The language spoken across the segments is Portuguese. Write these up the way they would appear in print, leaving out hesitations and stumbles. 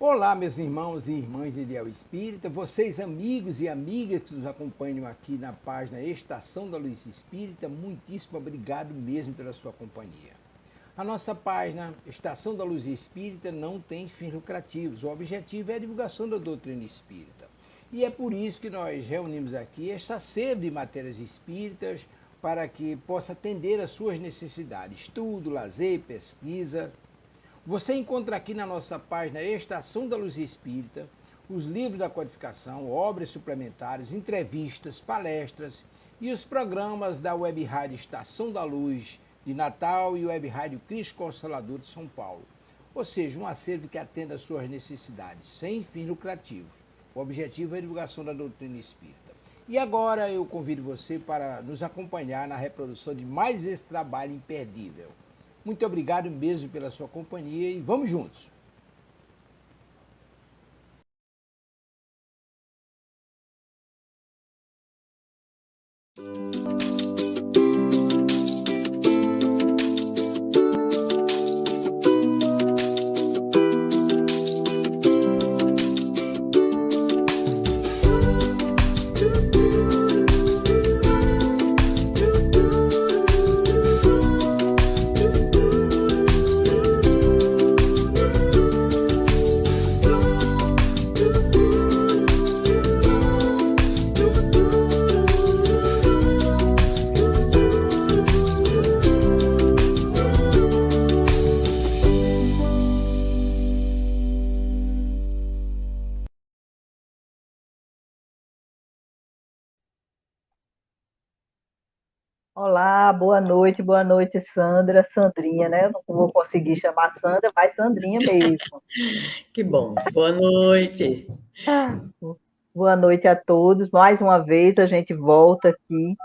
Olá, meus irmãos e irmãs de Ideal Espírita, vocês amigos e amigas que nos acompanham aqui na página Estação da Luz Espírita, muitíssimo obrigado mesmo pela sua companhia. A nossa página Estação da Luz Espírita não tem fins lucrativos, o objetivo é a divulgação da doutrina espírita. E é por isso que nós reunimos aqui esta sede de matérias espíritas para que possa atender às suas necessidades, estudo, lazer, pesquisa. Você encontra aqui na nossa página Estação da Luz Espírita os livros da codificação, obras suplementares, entrevistas, palestras e os programas da Web Rádio Estação da Luz de Natal e Web Rádio Cristo Consolador de São Paulo. Ou seja, um acervo que atenda às suas necessidades, sem fins lucrativos. O objetivo é a divulgação da doutrina espírita. E agora eu convido você para nos acompanhar na reprodução de mais esse trabalho imperdível. Muito obrigado mesmo pela sua companhia e vamos juntos! Olá, boa noite, Sandra, Sandrinha, né? Eu não vou conseguir chamar Sandra, mas Sandrinha mesmo. Que bom. Boa noite. Boa noite a todos. Mais uma vez a gente volta aqui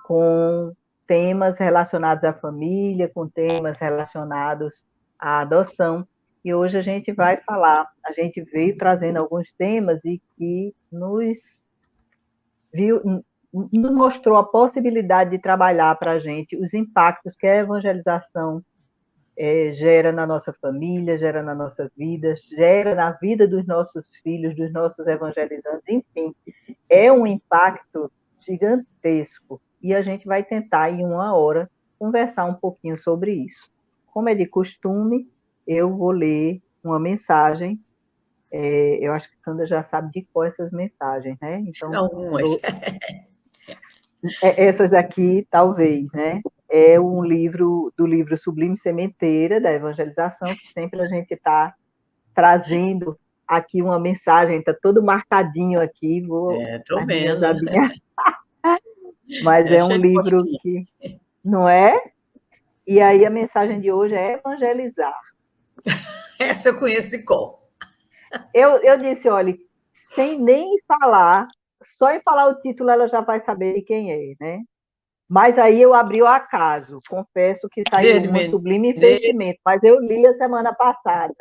com temas relacionados à família, com temas relacionados à adoção. E hoje a gente vai falar, a gente veio trazendo alguns temas e que nos mostrou a possibilidade de trabalhar para a gente os impactos que a evangelização gera na nossa família, gera na nossa vida, gera na vida dos nossos filhos, dos nossos evangelizantes, enfim, é um impacto gigantesco. E a gente vai tentar, em uma hora, conversar um pouquinho sobre isso. Como é de costume, eu vou ler uma mensagem. Eu acho que a Sandra já sabe de qual essas mensagens, né? Então, algumas. Essas daqui, talvez, né? É um livro do livro Sublime Sementeira, da Evangelização, que sempre a gente está trazendo aqui uma mensagem, está todo marcadinho aqui, Estou vendo. Mas é um livro que, não é? E aí a mensagem de hoje é evangelizar. Essa eu conheço de cor. Eu disse, olha, sem nem falar, só em falar o título ela já vai saber de quem é, né? Mas aí eu abri o acaso, confesso que saiu uma Sublime Investimento, mas eu li a semana passada.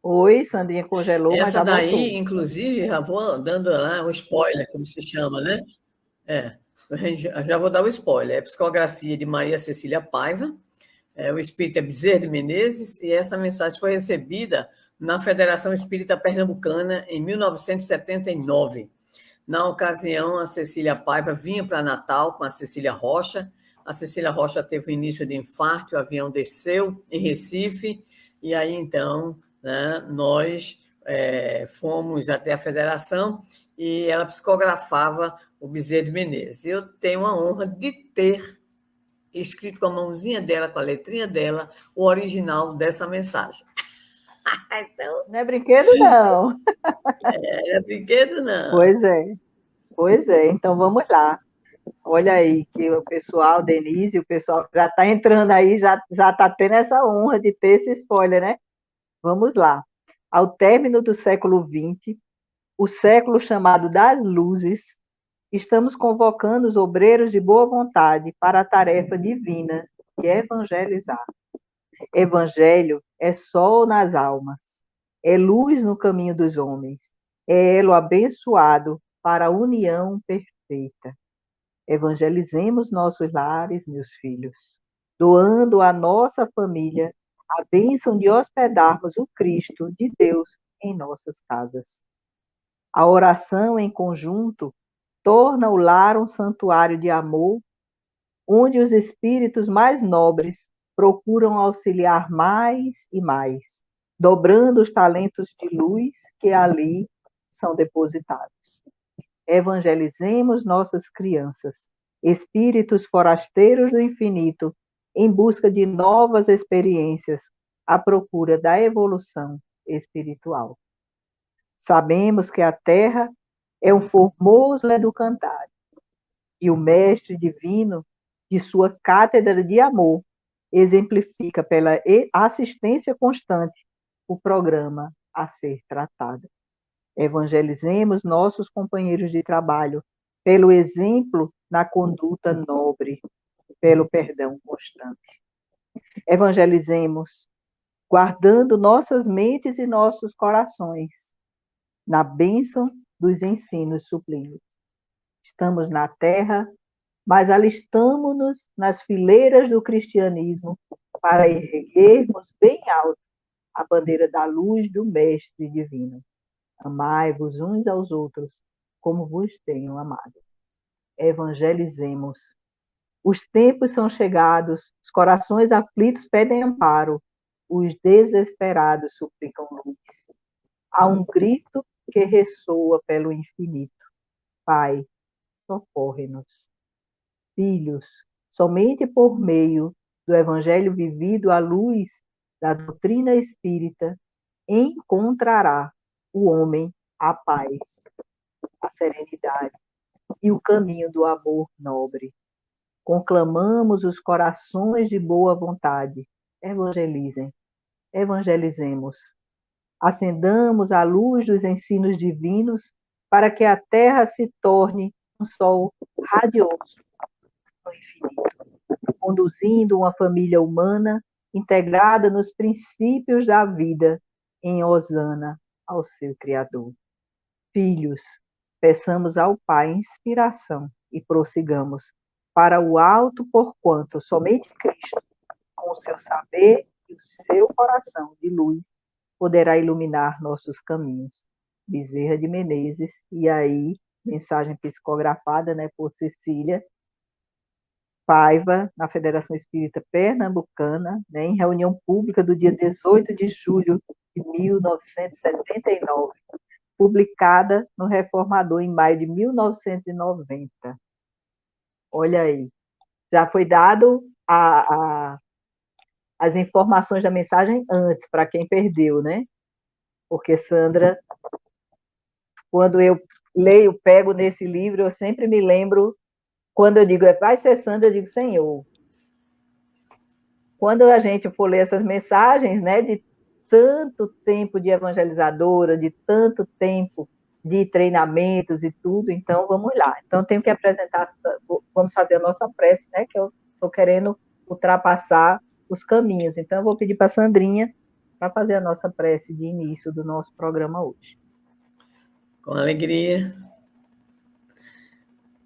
Oi, Sandrinha congelou, mas já daí, voltou. Inclusive, já vou dando lá um spoiler, como se chama, né? Já vou dar o spoiler. É a Psicografia de Maria Cecília Paiva, o espírito é Bezerra de Menezes, e essa mensagem foi recebida na Federação Espírita Pernambucana em 1979. Na ocasião, a Cecília Paiva vinha para Natal com a Cecília Rocha. A Cecília Rocha teve o início de infarto, o avião desceu em Recife, e aí, então, né, nós fomos até a federação e ela psicografava o Bezerra de Menezes. Eu tenho a honra de ter escrito com a mãozinha dela, com a letrinha dela, o original dessa mensagem. Então, não é brinquedo, não. Não é brinquedo, não. Pois é. Então, vamos lá. Olha aí, que o pessoal, Denise, o pessoal já está entrando aí, já está tendo essa honra de ter esse spoiler, né? Vamos lá. Ao término do século XX, o século chamado das luzes, estamos convocando os obreiros de boa vontade para a tarefa divina de evangelizar. Evangelho é sol nas almas, é luz no caminho dos homens, é elo abençoado para a união perfeita. Evangelizemos nossos lares, meus filhos, doando à nossa família a bênção de hospedarmos o Cristo de Deus em nossas casas. A oração em conjunto torna o lar um santuário de amor, onde os espíritos mais nobres procuram auxiliar mais e mais, dobrando os talentos de luz que ali são depositados. Evangelizemos nossas crianças, espíritos forasteiros do infinito, em busca de novas experiências, à procura da evolução espiritual. Sabemos que a Terra é um formoso educandário, e o Mestre Divino, de sua cátedra de amor, exemplifica pela assistência constante o programa a ser tratado. Evangelizemos nossos companheiros de trabalho pelo exemplo na conduta nobre, pelo perdão constante. Evangelizemos guardando nossas mentes e nossos corações na bênção dos ensinos sublimes. Estamos na terra, mas alistamo-nos nas fileiras do cristianismo para erguermos bem alto a bandeira da luz do Mestre Divino. Amai-vos uns aos outros, como vos tenho amado. Evangelizemos. Os tempos são chegados, os corações aflitos pedem amparo, os desesperados suplicam luz. Há um grito que ressoa pelo infinito. Pai, socorre-nos. Filhos, somente por meio do Evangelho vivido à luz da doutrina espírita, encontrará o homem a paz, a serenidade e o caminho do amor nobre. Conclamamos os corações de boa vontade. Evangelizem, evangelizemos. Acendamos a luz dos ensinos divinos para que a terra se torne um sol radioso no infinito, conduzindo uma família humana integrada nos princípios da vida, em hosana ao seu Criador. Filhos, peçamos ao Pai inspiração e prossigamos para o alto, porquanto somente Cristo, com o seu saber e o seu coração de luz, poderá iluminar nossos caminhos. Bezerra de Menezes, e aí, mensagem psicografada, né, por Cecília Paiva, na Federação Espírita Pernambucana, né, em reunião pública do dia 18 de julho de 1979, publicada no Reformador em maio de 1990. Olha aí, já foi dado as informações da mensagem antes, para quem perdeu, né? Porque Sandra, quando eu leio, pego nesse livro, eu sempre me lembro, quando eu digo, vai ser Sandra, eu digo, Senhor. Quando a gente for ler essas mensagens, né, de tanto tempo de evangelizadora, de tanto tempo de treinamentos e tudo, então vamos lá. Então tenho que apresentar, vamos fazer a nossa prece, né, que eu estou querendo ultrapassar os caminhos. Então eu vou pedir para a Sandrinha para fazer a nossa prece de início do nosso programa hoje. Com alegria.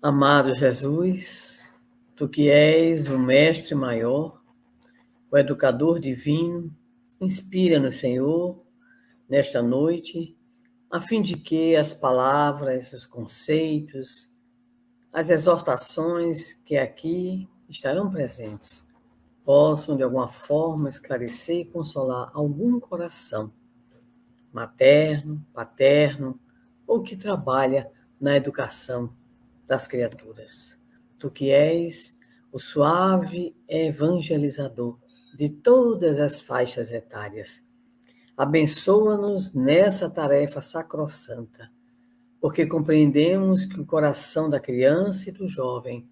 Amado Jesus, tu que és o Mestre maior, o Educador divino, inspira-nos, Senhor, nesta noite, a fim de que as palavras, os conceitos, as exortações que aqui estarão presentes possam, de alguma forma, esclarecer e consolar algum coração materno, paterno, ou que trabalha na educação das criaturas. Tu que és o suave evangelizador de todas as faixas etárias, abençoa-nos nessa tarefa sacrossanta, porque compreendemos que o coração da criança e do jovem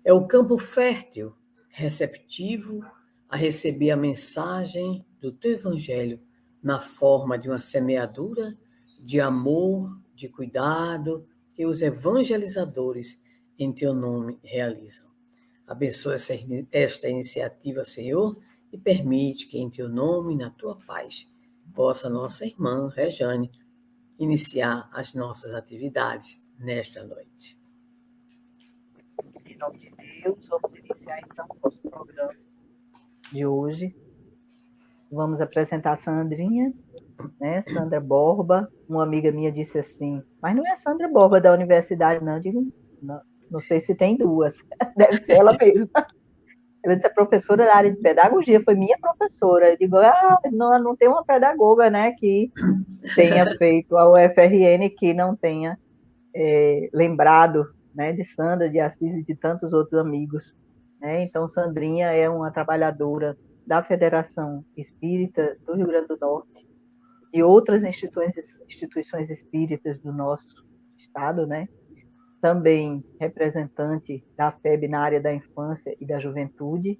é o campo fértil, receptivo a receber a mensagem do teu evangelho na forma de uma semeadura de amor, de cuidado que os evangelizadores em teu nome realizam. Abençoa esta iniciativa, Senhor, e permite que em teu nome e na tua paz possa nossa irmã Rejane iniciar as nossas atividades nesta noite. Em nome de Deus, vamos iniciar então o nosso programa de hoje. Vamos apresentar a Sandrinha, né? Sandra Borba. Uma amiga minha disse assim, mas não é a Sandra Borba da universidade, não. Eu digo, não, não sei se tem duas. Deve ser ela mesma. Ela disse, é professora da área de pedagogia, foi minha professora. Eu digo, não, não tem uma pedagoga, né, que tenha feito a UFRN, que não tenha lembrado, né, de Sandra, de Assis e de tantos outros amigos. Né? Então, Sandrinha é uma trabalhadora da Federação Espírita do Rio Grande do Norte e outras instituições espíritas do nosso estado, né? Também representante da FEB na área da infância e da juventude.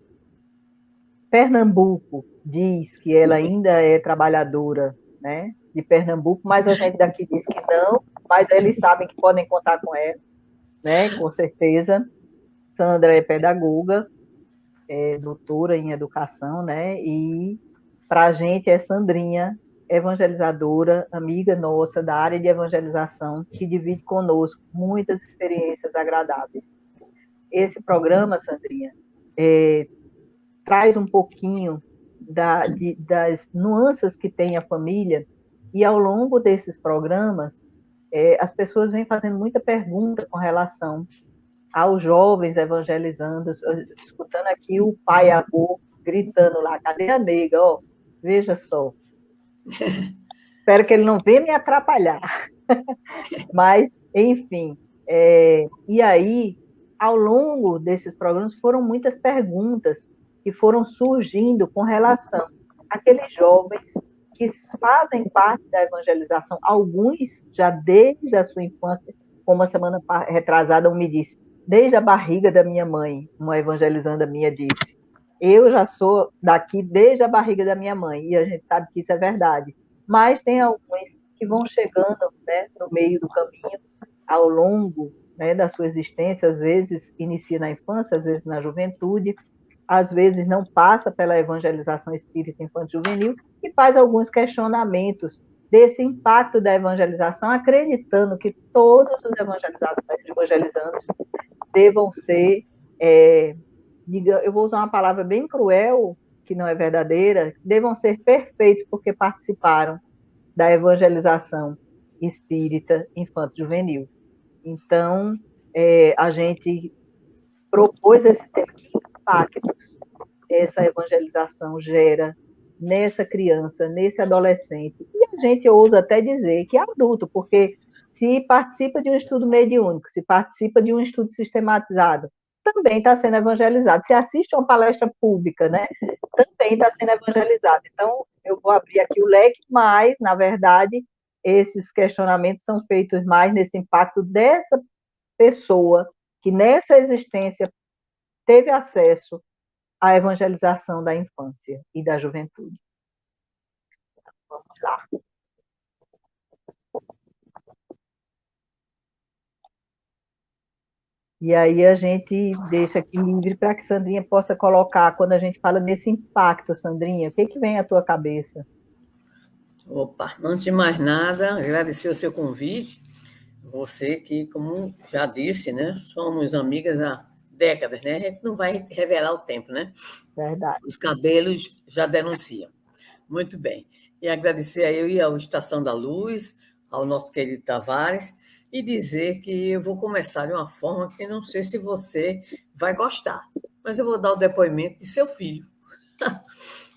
Pernambuco diz que ela ainda é trabalhadora, né, de Pernambuco, mas a gente daqui diz que não, mas eles sabem que podem contar com ela, né, com certeza. Sandra é pedagoga, é doutora em educação, né, e para a gente é Sandrinha, evangelizadora, amiga nossa da área de evangelização, que divide conosco muitas experiências agradáveis. Esse programa, Sandrinha, traz um pouquinho das nuances que tem a família, e ao longo desses programas, as pessoas vêm fazendo muita pergunta com relação aos jovens evangelizando, escutando aqui o pai avô gritando lá, cadê a nega? Ó, veja só. Espero que ele não venha me atrapalhar. Mas, enfim, e aí, ao longo desses programas, foram muitas perguntas que foram surgindo com relação àqueles jovens que fazem parte da evangelização, alguns já desde a sua infância, como a semana retrasada me disse, desde a barriga da minha mãe, uma evangelizanda minha disse, eu já sou daqui desde a barriga da minha mãe, e a gente sabe que isso é verdade, mas tem alguns que vão chegando, né, no meio do caminho, ao longo, né, da sua existência, às vezes inicia na infância, às vezes na juventude, às vezes não passa pela evangelização espírita infanto-juvenil e faz alguns questionamentos desse impacto da evangelização, acreditando que todos os evangelizandos devam ser, eu vou usar uma palavra bem cruel, que não é verdadeira, devam ser perfeitos porque participaram da evangelização espírita infanto-juvenil. Então, a gente propôs esse tema, que impactos essa evangelização gera nessa criança, nesse adolescente, e a gente ousa até dizer que é adulto, porque se participa de um estudo mediúnico, se participa de um estudo sistematizado, também está sendo evangelizado. Se assiste a uma palestra pública, né, também está sendo evangelizado. Então, eu vou abrir aqui o leque, mas, na verdade, esses questionamentos são feitos mais nesse impacto dessa pessoa que, nessa existência, teve acesso à evangelização da infância e da juventude. Vamos lá. E aí a gente deixa aqui livre para que Sandrinha possa colocar, quando a gente fala nesse impacto, Sandrinha, o que vem à tua cabeça? Opa, antes de mais nada, agradecer o seu convite. Você que, como já disse, né, somos amigas há décadas, né? A gente não vai revelar o tempo, né? Verdade. Os cabelos já denunciam. Muito bem. E agradecer a eu e ao Estação da Luz, ao nosso querido Tavares, e dizer que eu vou começar de uma forma que não sei se você vai gostar, mas eu vou dar o depoimento de seu filho.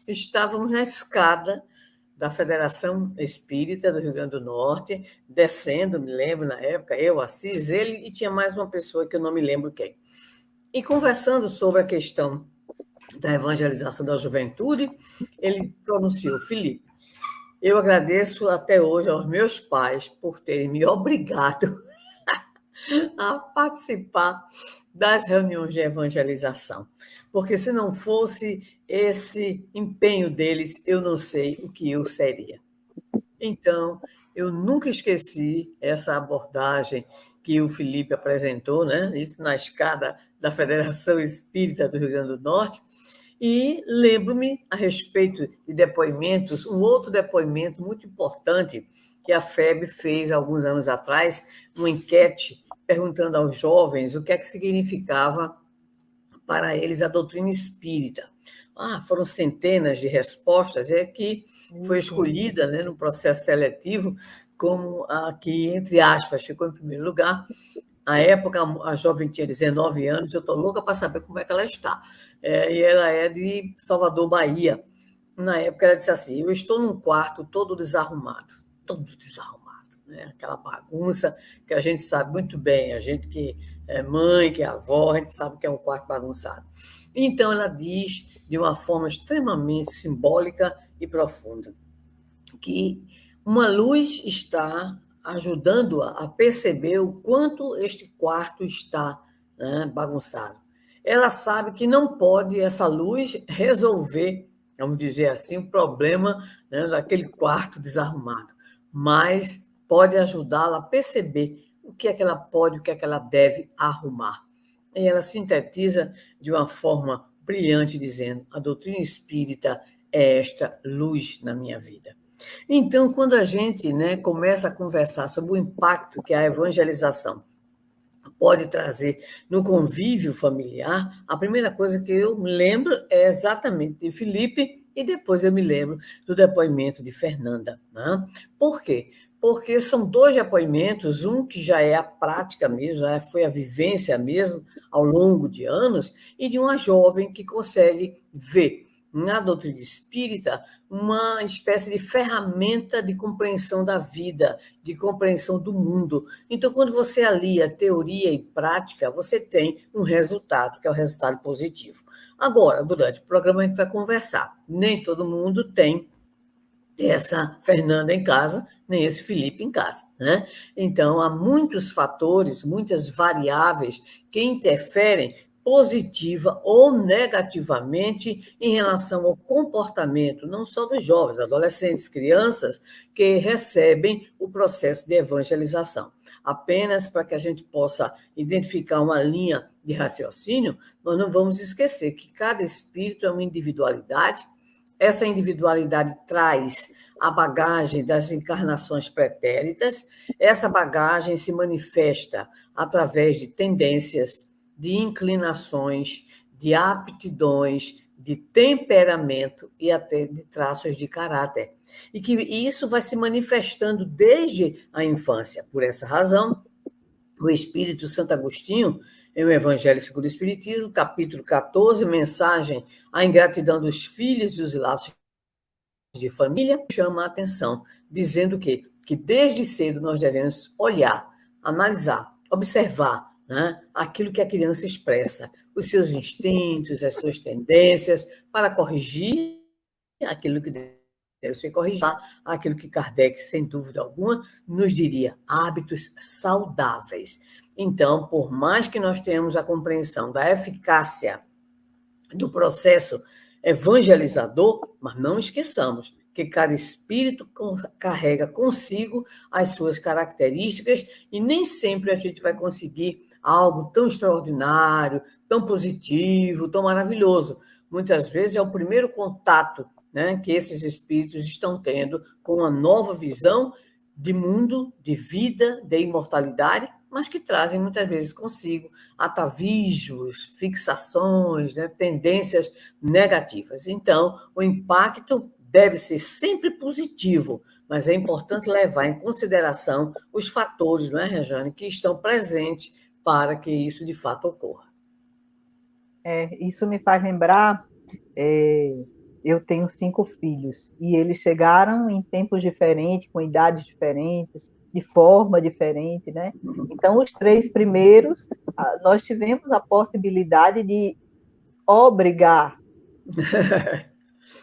Estávamos na escada da Federação Espírita do Rio Grande do Norte, descendo, me lembro na época, eu, Assis, ele e tinha mais uma pessoa que eu não me lembro quem. E conversando sobre a questão da evangelização da juventude, ele pronunciou: Felipe, eu agradeço até hoje aos meus pais por terem me obrigado a participar das reuniões de evangelização, porque se não fosse esse empenho deles, eu não sei o que eu seria. Então, eu nunca esqueci essa abordagem que o Felipe apresentou, né? Isso na escada da Federação Espírita do Rio Grande do Norte, e lembro-me, a respeito de depoimentos, um outro depoimento muito importante que a FEB fez alguns anos atrás, uma enquete perguntando aos jovens o que é que significava para eles a doutrina espírita. Foram centenas de respostas, que foi escolhida, né, no processo seletivo como a que, entre aspas, ficou em primeiro lugar. À época, a jovem tinha 19 anos, eu estou louca para saber como é que ela está. E ela é de Salvador, Bahia. Na época, ela disse assim: eu estou num quarto todo desarrumado, né? Aquela bagunça que a gente sabe muito bem, a gente que é mãe, que é avó, a gente sabe que é um quarto bagunçado. Então, ela diz, de uma forma extremamente simbólica e profunda, que uma luz está ajudando-a a perceber o quanto este quarto está, né, bagunçado. Ela sabe que não pode essa luz resolver, vamos dizer assim, o problema, né, daquele quarto desarrumado, mas pode ajudá-la a perceber o que é que ela pode, o que é que ela deve arrumar. E ela sintetiza de uma forma brilhante, dizendo: a doutrina espírita é esta luz na minha vida. Então, quando a gente, né, começa a conversar sobre o impacto que a evangelização pode trazer no convívio familiar, a primeira coisa que eu me lembro é exatamente de Felipe, e depois eu me lembro do depoimento de Fernanda, né? Por quê? Porque são dois depoimentos, um que já é a prática mesmo, já foi a vivência mesmo ao longo de anos, e de uma jovem que consegue ver na doutrina espírita uma espécie de ferramenta de compreensão da vida, de compreensão do mundo. Então, quando você alia teoria e prática, você tem um resultado, que é o resultado positivo. Agora, durante o programa, a gente vai conversar. Nem todo mundo tem essa Fernanda em casa, nem esse Felipe em casa, né? Então, há muitos fatores, muitas variáveis que interferem positiva ou negativamente em relação ao comportamento, não só dos jovens, adolescentes, crianças, que recebem o processo de evangelização. Apenas para que a gente possa identificar uma linha de raciocínio, nós não vamos esquecer que cada espírito é uma individualidade. Essa individualidade traz a bagagem das encarnações pretéritas. Essa bagagem se manifesta através de tendências, de inclinações, de aptidões, de temperamento e até de traços de caráter. E que isso vai se manifestando desde a infância. Por essa razão, o Espírito Santo Agostinho, em O Evangelho segundo o Espiritismo, capítulo 14, mensagem à ingratidão dos filhos e os laços de família, chama a atenção, dizendo que desde cedo nós devemos olhar, analisar, observar, né, aquilo que a criança expressa, os seus instintos, as suas tendências, para corrigir aquilo que deve ser corrigido, aquilo que Kardec, sem dúvida alguma, nos diria: hábitos saudáveis. Então, por mais que nós tenhamos a compreensão da eficácia do processo evangelizador, mas não esqueçamos que cada espírito carrega consigo as suas características e nem sempre a gente vai conseguir algo tão extraordinário, tão positivo, tão maravilhoso. Muitas vezes é o primeiro contato, né, que esses espíritos estão tendo com uma nova visão de mundo, de vida, de imortalidade, mas que trazem muitas vezes consigo atavismos, fixações, né, tendências negativas. Então, o impacto deve ser sempre positivo, mas é importante levar em consideração os fatores, não é, Rejane, que estão presentes para que isso de fato ocorra. Isso me faz lembrar, eu tenho 5 filhos, e eles chegaram em tempos diferentes, com idades diferentes, de forma diferente, né? Então, os 3 primeiros, nós tivemos a possibilidade de obrigar.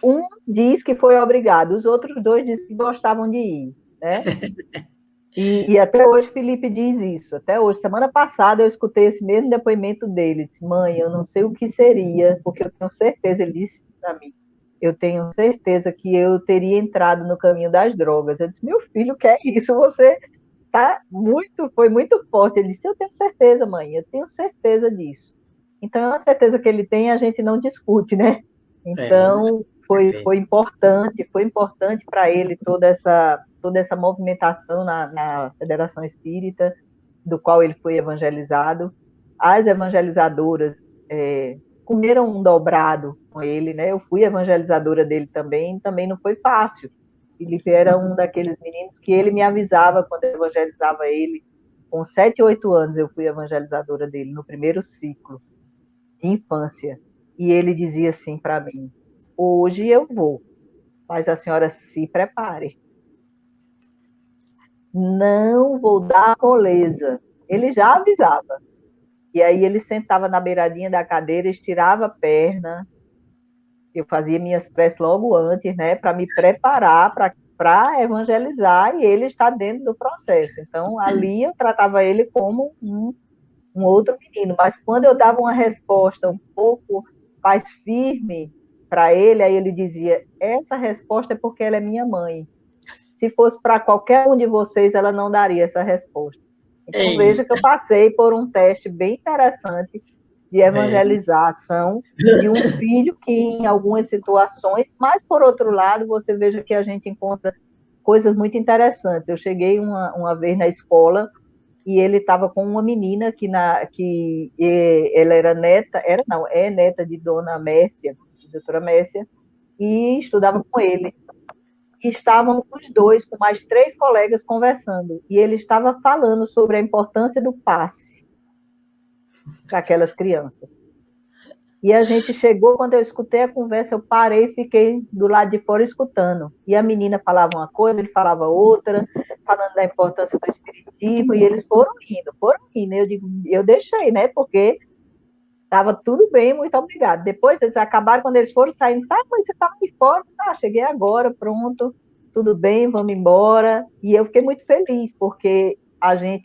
Um diz que foi obrigado, os outros 2 dizem que gostavam de ir, né? E até hoje Felipe diz isso, até hoje. Semana passada eu escutei esse mesmo depoimento dele, disse: mãe, eu não sei o que seria, porque eu tenho certeza, ele disse para mim, eu tenho certeza que eu teria entrado no caminho das drogas. Eu disse: meu filho, o que é isso? Você foi muito forte. Ele disse: eu tenho certeza, mãe, eu tenho certeza disso. Então, é uma certeza que ele tem, a gente não discute, né? Então, foi importante para ele toda essa movimentação na Federação Espírita, do qual ele foi evangelizado. As evangelizadoras comeram um dobrado com ele, né? Eu fui evangelizadora dele também não foi fácil. Felipe era um daqueles meninos que ele me avisava quando eu evangelizava ele. Com 7, 8 anos eu fui evangelizadora dele, no primeiro ciclo de infância. E ele dizia assim para mim: hoje eu vou, mas a senhora se prepare. Não vou dar moleza. Ele já avisava. E aí ele sentava na beiradinha da cadeira, estirava a perna. Eu fazia minhas preces logo antes, né, para me preparar para evangelizar, e ele está dentro do processo. Então, ali eu tratava ele como um outro menino. Mas quando eu dava uma resposta um pouco mais firme para ele, aí ele dizia: essa resposta é porque ela é minha mãe. Se fosse para qualquer um de vocês, ela não daria essa resposta. Então, veja que eu passei por um teste bem interessante de evangelização de um filho que, em algumas situações, mas, por outro lado, você veja que a gente encontra coisas muito interessantes. Eu cheguei uma vez na escola e ele estava com uma menina que ela era neta, é neta de Dona Mércia, de doutora Mércia, e estudava com ele. E estavam os dois com mais 3 colegas conversando, e ele estava falando sobre a importância do passe para aquelas crianças. E a gente chegou, quando eu escutei a conversa, eu parei e fiquei do lado de fora escutando. E a menina falava uma coisa, ele falava outra, falando da importância do espiritismo, e eles foram rindo. Eu deixei, né, porque estava tudo bem, muito obrigada. Depois eles acabaram, quando eles foram saindo, mas você estava de fora? Cheguei agora, pronto, tudo bem, vamos embora. E eu fiquei muito feliz, porque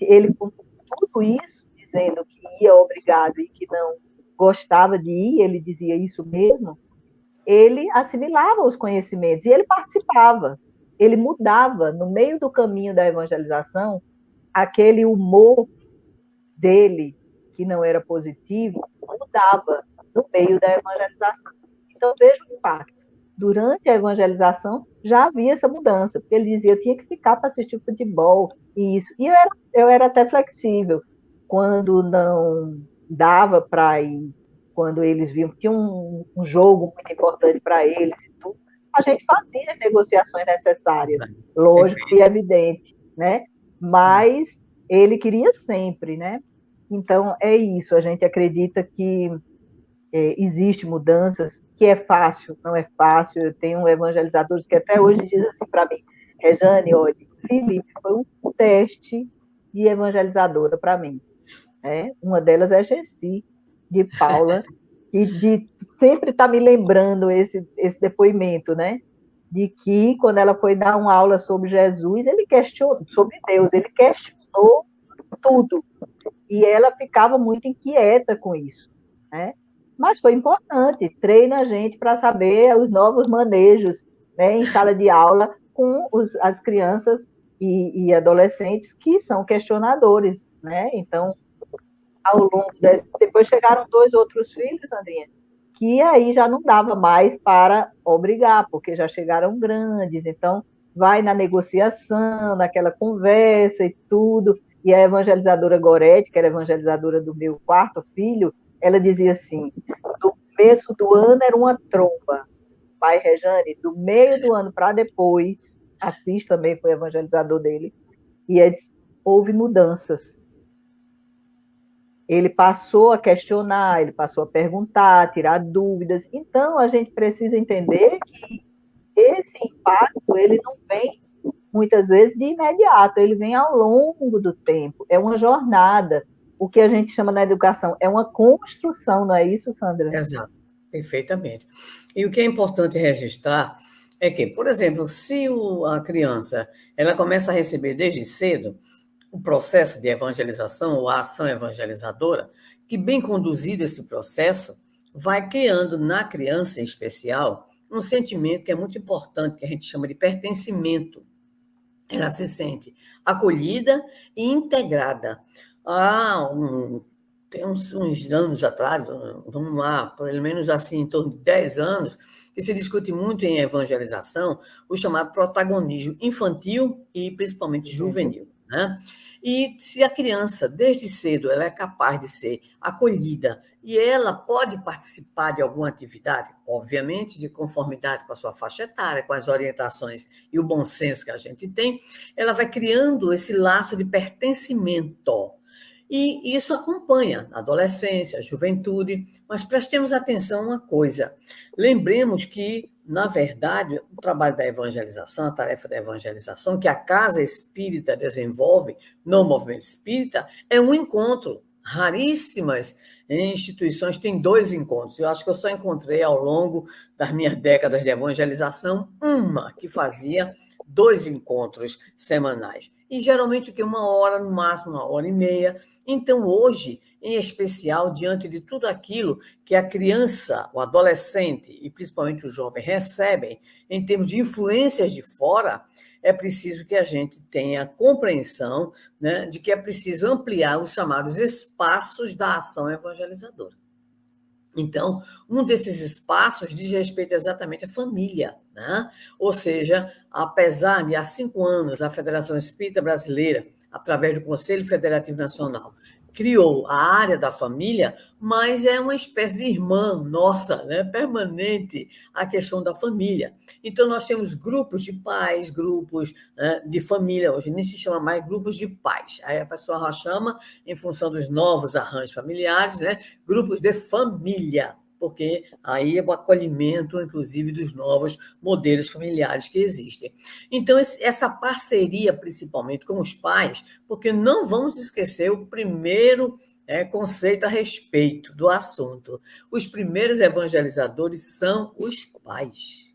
ele com tudo isso, dizendo que ia obrigado e que não gostava de ir, ele dizia isso mesmo, ele assimilava os conhecimentos e ele participava, ele mudava no meio do caminho da evangelização aquele humor dele, que não era positivo, mudava no meio da evangelização. Então, veja o impacto. Durante a evangelização, já havia essa mudança, porque ele dizia: eu tinha que ficar para assistir futebol, e isso. E eu era até flexível. Quando não dava para ir, quando eles viam que tinha um jogo muito importante para eles e tudo, a gente fazia as negociações necessárias, lógico e evidente, né? Mas ele queria sempre, né? Então, é isso, a gente acredita que existe mudanças, que é fácil, não é fácil. Eu tenho evangelizadores que até hoje dizem assim para mim: Rejane, olha, Felipe foi um teste de evangelizadora para mim. Uma delas é a Gessi, de Paula, e de sempre estar me lembrando esse depoimento, né? De que, quando ela foi dar uma aula sobre Jesus, ele questionou, sobre Deus, ele questionou tudo. E ela ficava muito inquieta com isso, né? Mas foi importante, treina a gente para saber os novos manejos, né, em sala de aula com as crianças e adolescentes que são questionadores, né? Então, ao longo depois chegaram 2 outros filhos, Andrinha, que aí já não dava mais para obrigar, porque já chegaram grandes, então vai na negociação, naquela conversa e tudo. E a evangelizadora Gorete, que era evangelizadora do meu 4º filho, ela dizia assim: do começo do ano era uma tromba, pai Rejane, do meio do ano para depois, Assis também foi evangelizador dele, e houve mudanças. Ele passou a questionar, ele passou a perguntar, a tirar dúvidas. Então, a gente precisa entender que esse impacto, ele não vem, muitas vezes, de imediato, ele vem ao longo do tempo, é uma jornada. O que a gente chama na educação é uma construção, não é isso, Sandra? Exato, perfeitamente. E o que é importante registrar é que, por exemplo, se a criança ela começa a receber desde cedo o processo de evangelização ou a ação evangelizadora, que bem conduzido esse processo, vai criando na criança, em especial, um sentimento que é muito importante, que a gente chama de pertencimento. Ela se sente acolhida e integrada. Tem uns anos atrás, vamos lá, pelo menos assim, em torno de 10 anos, que se discute muito em evangelização o chamado protagonismo infantil e principalmente juvenil. né? E se a criança, desde cedo, ela é capaz de ser acolhida e ela pode participar de alguma atividade, obviamente, de conformidade com a sua faixa etária, com as orientações e o bom senso que a gente tem, ela vai criando esse laço de pertencimento. E isso acompanha a adolescência, a juventude, mas prestemos atenção a uma coisa. Lembremos que, na verdade, o trabalho da evangelização, a tarefa da evangelização, que a Casa Espírita desenvolve no movimento espírita, é um encontro. Raríssimas instituições têm 2 encontros. Eu acho que eu só encontrei, ao longo das minhas décadas de evangelização, uma que fazia 2 encontros semanais. E, geralmente, o que 1 hora, no máximo 1h30. Então, hoje, em especial, diante de tudo aquilo que a criança, o adolescente e principalmente o jovem recebem em termos de influências de fora, é preciso que a gente tenha compreensão, né, de que é preciso ampliar os chamados espaços da ação evangelizadora. Então, um desses espaços diz respeito exatamente à família, né? Ou seja, apesar de há 5 anos a Federação Espírita Brasileira, através do Conselho Federativo Nacional, criou a área da família, mas é uma espécie de irmã nossa, né, permanente, a questão da família. Então, nós temos grupos de pais, grupos, né, de família, hoje nem se chama mais grupos de pais, aí a pessoa chama, em função dos novos arranjos familiares, né, grupos de família, porque aí é o acolhimento, inclusive, dos novos modelos familiares que existem. Então, essa parceria, principalmente com os pais, porque não vamos esquecer o primeiro conceito a respeito do assunto. Os primeiros evangelizadores são os pais.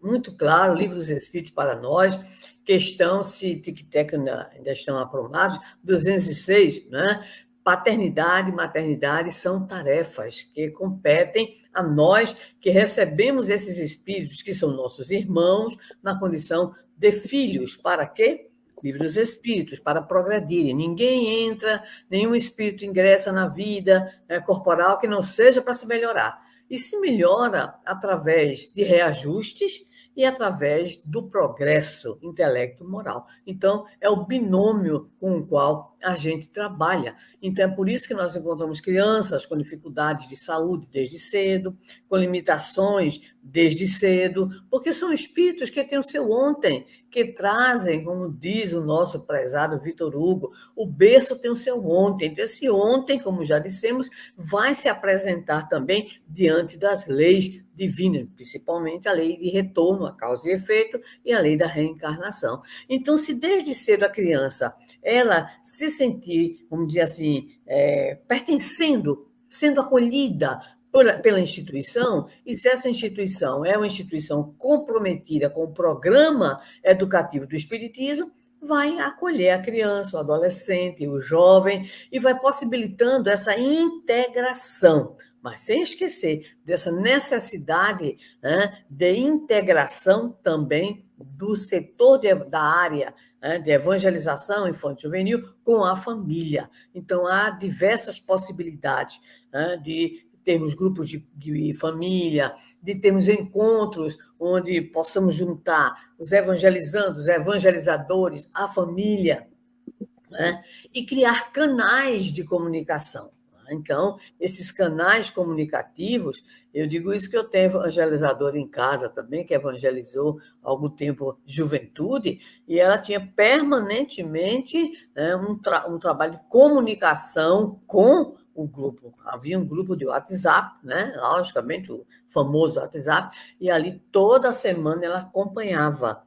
Muito claro, o Livro dos Espíritos para nós, questão, se tic-tac ainda estão aprumados, 206, né? Paternidade e maternidade são tarefas que competem a nós que recebemos esses espíritos, que são nossos irmãos, na condição de filhos. Para quê? Livre dos Espíritos, para progredirem. Ninguém entra, nenhum espírito ingressa na vida corporal que não seja para se melhorar. E se melhora através de reajustes e através do progresso intelecto-moral. Então, é o binômio com o qual a gente trabalha. Então, é por isso que nós encontramos crianças com dificuldades de saúde desde cedo, com limitações desde cedo, porque são espíritos que têm o seu ontem, que trazem, como diz o nosso prezado Vitor Hugo, o berço tem o seu ontem. Então, esse ontem, como já dissemos, vai se apresentar também diante das leis divinas, principalmente a lei de retorno, a causa e efeito, e a lei da reencarnação. Então, se desde cedo a criança ela se sentir, vamos dizer assim, pertencendo, sendo acolhida pela instituição, e se essa instituição é uma instituição comprometida com o programa educativo do Espiritismo, vai acolher a criança, o adolescente, o jovem, e vai possibilitando essa integração, mas sem esquecer dessa necessidade, né, de integração também do setor da área de evangelização infanto-juvenil com a família. Então, há diversas possibilidades de termos grupos de família, de termos encontros onde possamos juntar os evangelizandos, os evangelizadores, a família, né? E criar canais de comunicação. Então, esses canais comunicativos, eu digo isso que eu tenho evangelizadora em casa também, que evangelizou há algum tempo juventude, e ela tinha permanentemente um trabalho de comunicação com o grupo. Havia um grupo de WhatsApp, né? Logicamente, o famoso WhatsApp, e ali toda semana ela acompanhava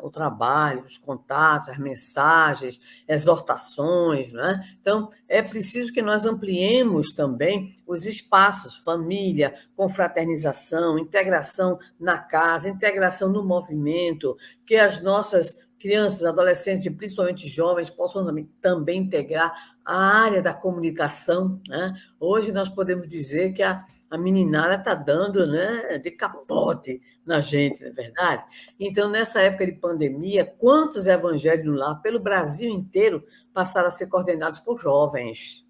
o trabalho, os contatos, as mensagens, exortações. Né? Então, é preciso que nós ampliemos também os espaços, família, confraternização, integração na casa, integração no movimento, que as nossas crianças, adolescentes e principalmente jovens possam também integrar a área da comunicação. Né? Hoje nós podemos dizer que a meninada está dando, né, de capote na gente, não é verdade? Então, nessa época de pandemia, quantos evangelhos lá, pelo Brasil inteiro, passaram a ser coordenados por jovens?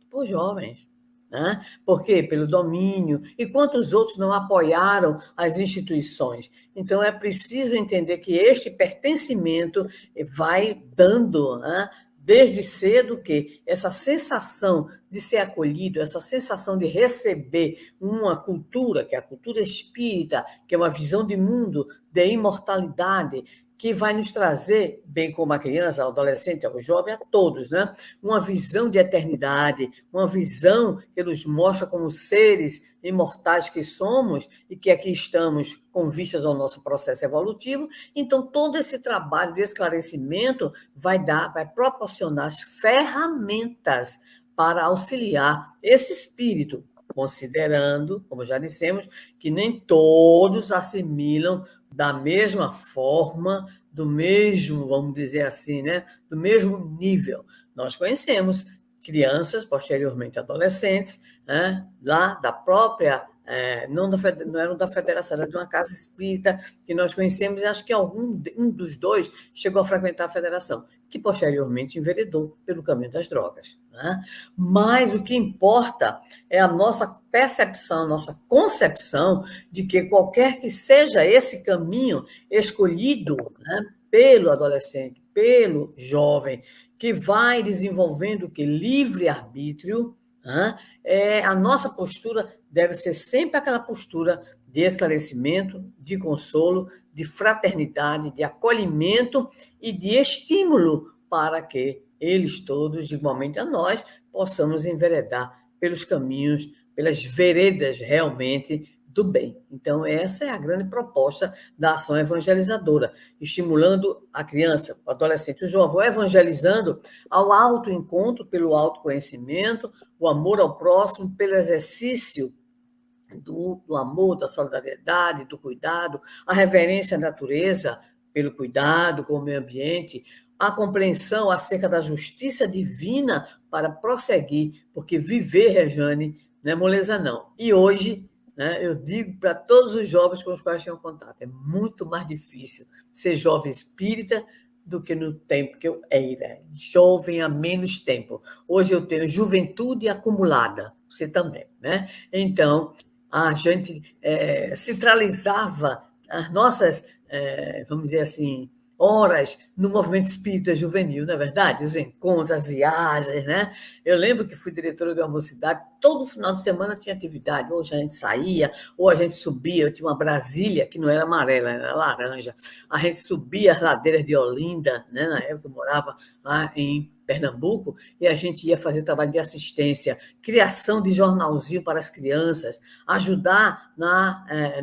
Por jovens. né? Por quê? Pelo domínio. E quantos outros não apoiaram as instituições? Então, é preciso entender que este pertencimento vai dando, né, desde cedo, que essa sensação de ser acolhido, essa sensação de receber uma cultura, que é a cultura espírita, que é uma visão de mundo, de imortalidade, que vai nos trazer, bem como a criança, ao adolescente, ao jovem, a todos, né? Uma visão de eternidade, uma visão que nos mostra como seres imortais que somos e que aqui estamos com vistas ao nosso processo evolutivo. Então, todo esse trabalho de esclarecimento vai proporcionar as ferramentas para auxiliar esse espírito, considerando, como já dissemos, que nem todos assimilam da mesma forma, do mesmo, vamos dizer assim, né? Do mesmo nível. Nós conhecemos crianças, posteriormente adolescentes, né? Lá da própria, não eram da federação, era de uma casa espírita que nós conhecemos, e acho que um dos dois chegou a frequentar a federação, que posteriormente enveredou pelo caminho das drogas, né? Mas o que importa é a nossa percepção, a nossa concepção de que qualquer que seja esse caminho escolhido, né, pelo adolescente, pelo jovem, que vai desenvolvendo o que? Livre-arbítrio, né, a nossa postura deve ser sempre aquela postura de esclarecimento, de consolo, de fraternidade, de acolhimento e de estímulo para que eles todos, igualmente a nós, possamos enveredar pelos caminhos, pelas veredas realmente do bem. Então, essa é a grande proposta da ação evangelizadora, estimulando a criança, o adolescente, o jovem, evangelizando ao autoencontro pelo autoconhecimento, o amor ao próximo, pelo exercício do amor, da solidariedade, do cuidado, a reverência à natureza, pelo cuidado com o meio ambiente, a compreensão acerca da justiça divina para prosseguir, porque viver, Rejane, não é moleza, não. E hoje, né, eu digo para todos os jovens com os quais tenho contato, é muito mais difícil ser jovem espírita do que no tempo que eu era. Jovem há menos tempo. Hoje eu tenho juventude acumulada, você também, né? Então, a gente centralizava as nossas, vamos dizer assim, horas no movimento espírita juvenil, não é verdade? Os encontros, as viagens, né? Eu lembro que fui diretora de uma mocidade, todo final de semana tinha atividade, ou a gente saía, ou a gente subia, eu tinha uma Brasília, que não era amarela, era laranja, a gente subia as ladeiras de Olinda, né? Na época eu morava lá em Pernambuco, e a gente ia fazer trabalho de assistência, criação de jornalzinho para as crianças, ajudar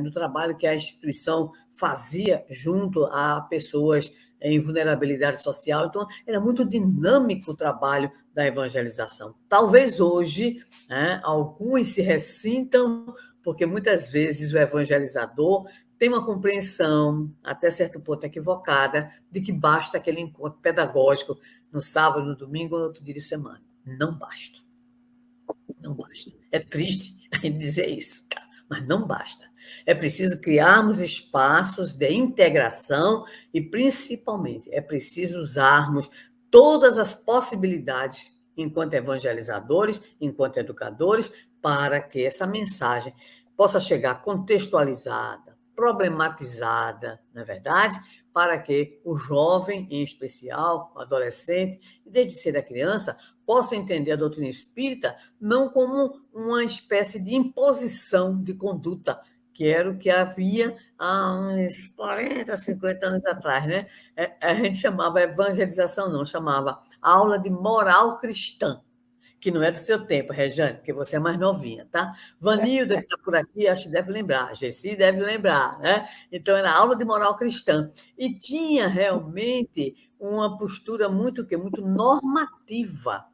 no trabalho que a instituição fazia junto a pessoas em vulnerabilidade social. Então, era muito dinâmico o trabalho da evangelização. Talvez hoje, né, alguns se ressintam, porque muitas vezes o evangelizador tem uma compreensão, até certo ponto equivocada, de que basta aquele encontro pedagógico no sábado, no domingo ou no outro dia de semana. Não basta. Não basta. É triste a gente dizer isso, mas não basta. É preciso criarmos espaços de integração e, principalmente, é preciso usarmos todas as possibilidades, enquanto evangelizadores, enquanto educadores, para que essa mensagem possa chegar contextualizada, problematizada, não é verdade? Para que o jovem, em especial, o adolescente, e desde ser a criança, possa entender a doutrina espírita não como uma espécie de imposição de conduta, que era o que havia há uns 40, 50 anos atrás, né? A gente chamava evangelização, não, chamava aula de moral cristã, que não é do seu tempo, Rejane, porque você é mais novinha, tá? Vanilda, que está por aqui, acho que deve lembrar, Gessi deve lembrar, né? Então, era aula de moral cristã. E tinha realmente uma postura muito normativa.